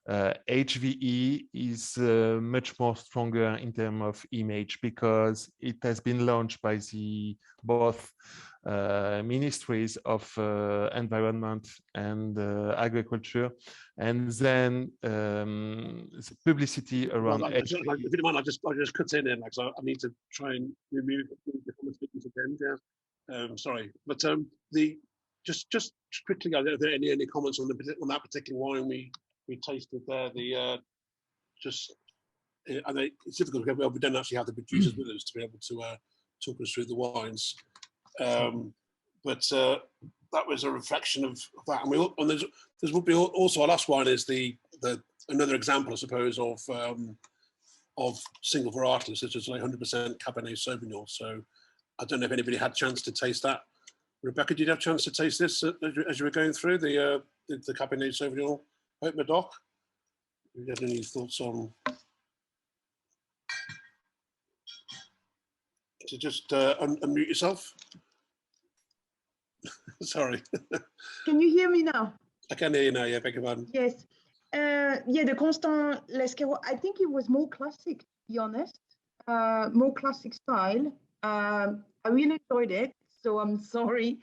HVE is much more stronger in terms of image because it has been launched by the both ministries of environment and agriculture, and then the publicity around. Well, if you don't mind, I'll just cut in there, because I need to try and remove the comments again. Yeah. Sorry, but just quickly, are there any comments on that particular wine we tasted there? It's difficult because we don't actually have the producers with us to be able to talk us through the wines. But that was a reflection of that. And there's would be also our last wine is another example, I suppose, of single varietals, such as like 100% Cabernet Sauvignon. So I don't know if anybody had a chance to taste that. Rebecca, did you have a chance to taste this as you were going through the Cabernet Sauvignon Haute Medoc? Do you have any thoughts on? To just unmute yourself. Sorry. Can you hear me now? I can hear you now, yeah, beg your pardon. Yes. Yeah, the Constant Lescaro, I think it was more classic, to be honest, more classic style. I really enjoyed it, so I'm sorry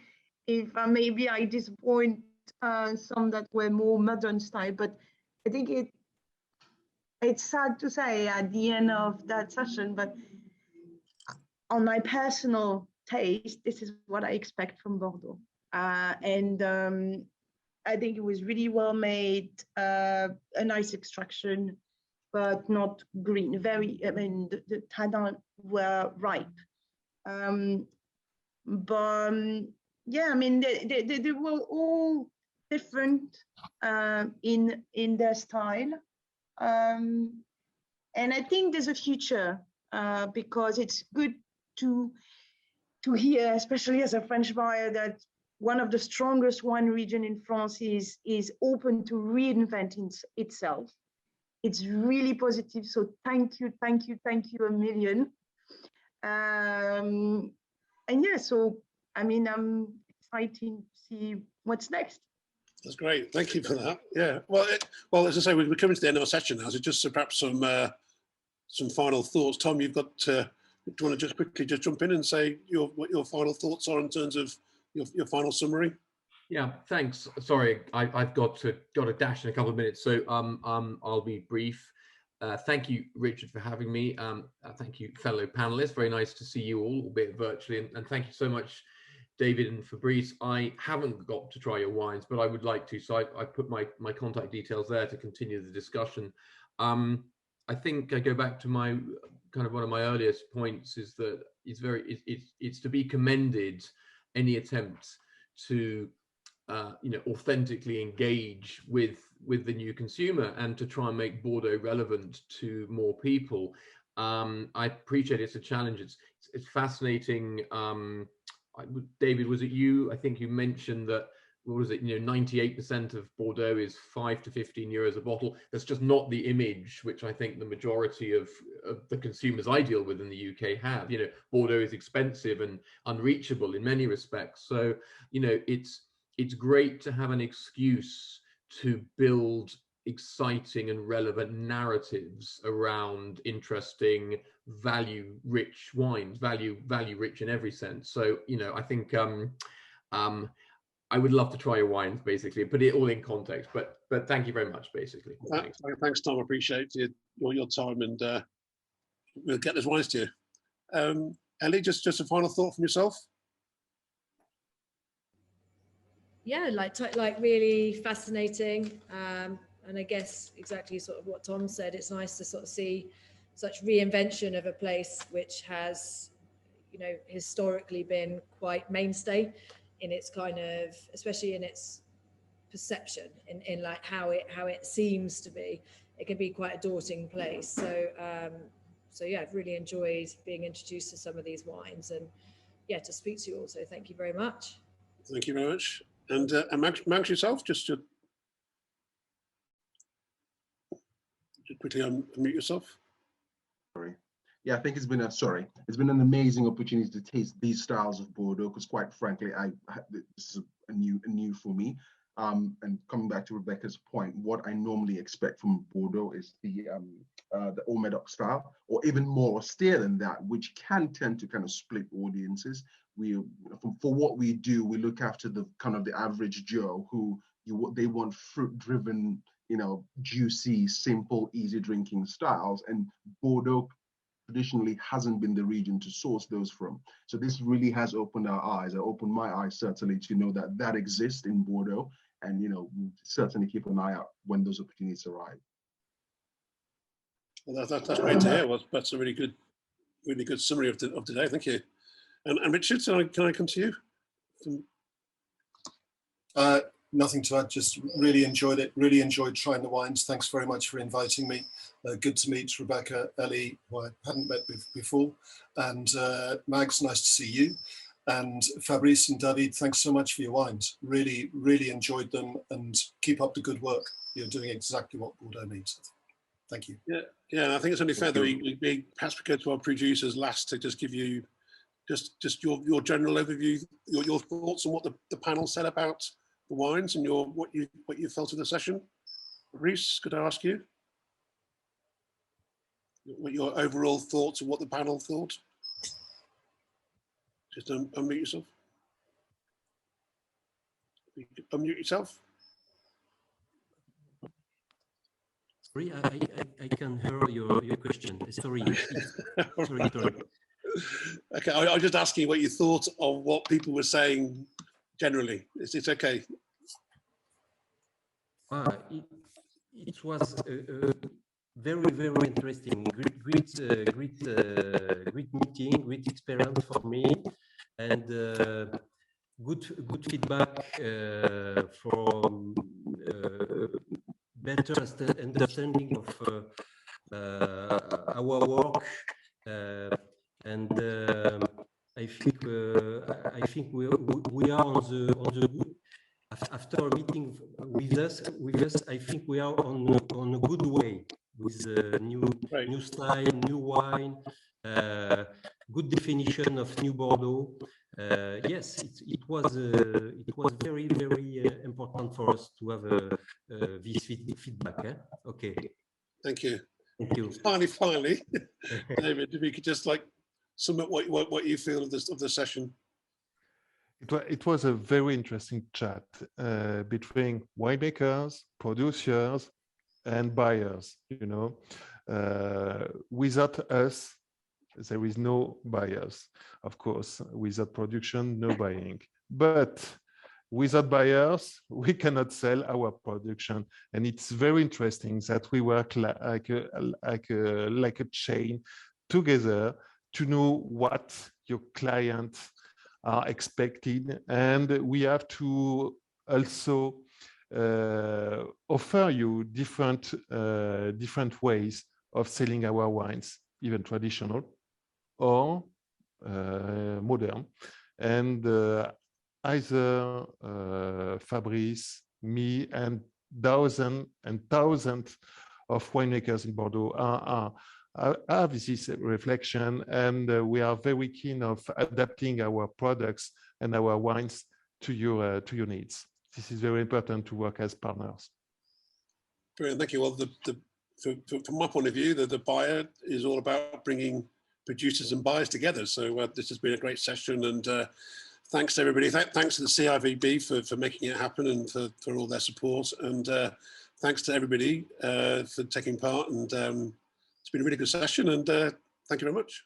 if maybe I disappoint some that were more modern style, but I think it's sad to say at the end of that session, but on my personal taste, this is what I expect from Bordeaux. And I think it was really well made, a nice extraction, but not green. The tannins were ripe. But yeah, I mean, they were all different in their style. And I think there's a future because it's good to hear, especially as a French buyer, that one of the strongest wine region in France is open to reinventing itself. It's really positive. So thank you a million. And yeah, so I mean, I'm excited to see what's next. That's great. Thank you for that. Yeah. Well, as I say, we're coming to the end of our session now. So just perhaps some final thoughts. Tom, you've got. Do you want to just quickly jump in and say what your final thoughts are in terms of your final summary? Yeah, thanks. Sorry, I've got to dash in a couple of minutes, so I'll be brief. Thank you, Richard, for having me. Thank you, fellow panelists. Very nice to see you all, albeit virtually, and thank you so much, David and Fabrice. I haven't got to try your wines, but I would like to, so I put my contact details there to continue the discussion. I think I go back to my kind of one of my earliest points is that it's to be commended any attempt to authentically engage with the new consumer and to try and make Bordeaux relevant to more people. I appreciate it's a challenge. It's fascinating. David, was it you? I think you mentioned that, what was it, 98% of Bordeaux is 5 to 15 euros a bottle. That's just not the image which I think the majority of the consumers I deal with in the UK have. Bordeaux is expensive and unreachable in many respects. So, it's great to have an excuse to build exciting and relevant narratives around interesting, value-rich wines, value-rich in every sense. So, I think I would love to try your wines, basically, put it all in context. But thank you very much, basically. Thanks, Tom. I appreciate your time, and we'll get those wines to you. Elly, just a final thought from yourself. Yeah, like really fascinating, and I guess exactly sort of what Tom said. It's nice to sort of see such reinvention of a place which has, historically been quite mainstay in its kind of, especially in its perception, in like how it seems to be. It can be quite a daunting place. So yeah, I've really enjoyed being introduced to some of these wines, and yeah, to speak to you all. So thank you very much. Thank you very much. And Max, yourself, just to quickly unmute yourself. Sorry. Yeah, I think it's been it's been an amazing opportunity to taste these styles of Bordeaux, because quite frankly, this is a new for me. And coming back to Rebecca's point, what I normally expect from Bordeaux is the Haut Medoc style, or even more austere than that, which can tend to kind of split audiences. For what we do, we look after the kind of the average Joe they want fruit-driven, juicy, simple, easy drinking styles, and Bordeaux traditionally hasn't been the region to source those from. So this really has opened our eyes. It opened my eyes certainly to know that exists in Bordeaux, and we'll certainly keep an eye out when those opportunities arrive. Well, that's great to hear. Well, that's a really good summary of today. Thank you. And Richard, can I come to you? Nothing to add, just really enjoyed it, really enjoyed trying the wines. Thanks very much for inviting me. Good to meet Rebecca, Elly, who I hadn't met before, and Mags, nice to see you. And Fabrice and David, thanks so much for your wines. Really, really enjoyed them, and keep up the good work. You're doing exactly what Bordeaux needs. Thank you. Yeah, and I think it's only fair that we perhaps go to our producers last to just give you just your general overview, your thoughts on what the panel said about the wines and what you felt of the session. Reese, could I ask you what your overall thoughts on what the panel thought? Just unmute yourself. Unmute yourself. Sorry, I can hear your question. Sorry. Sorry. Okay, I was just asking what you thought of what people were saying generally. It's okay. It was very, very interesting. Great meeting, great experience for me, and good feedback from better understanding of our work, and I think we are on the good. After meeting with us, I think we are on a good way with new style, new wine, good definition of new Bordeaux. Yes, it was very, very important for us to have this feedback. Okay. Thank you. Thank you. Finally, David, if you could just sum up what you feel of the session. It was a very interesting chat between winemakers, producers, and buyers. Without us, there is no buyers. Of course, without production, no buying. But without buyers, we cannot sell our production. And it's very interesting that we work like a chain together to know what your client are expected, and we have to also offer you different ways of selling our wines, even traditional or modern. And either Fabrice, me, and thousands and thousands of winemakers in Bordeaux have this reflection, and we are very keen of adapting our products and our wines to your needs. This is very important to work as partners. Brilliant, thank you. Well, from my point of view, the buyer is all about bringing producers and buyers together. So this has been a great session, and thanks to everybody. Thanks to the CIVB for making it happen and for all their support, and thanks to everybody for taking part. And it's been a really good session, and thank you very much.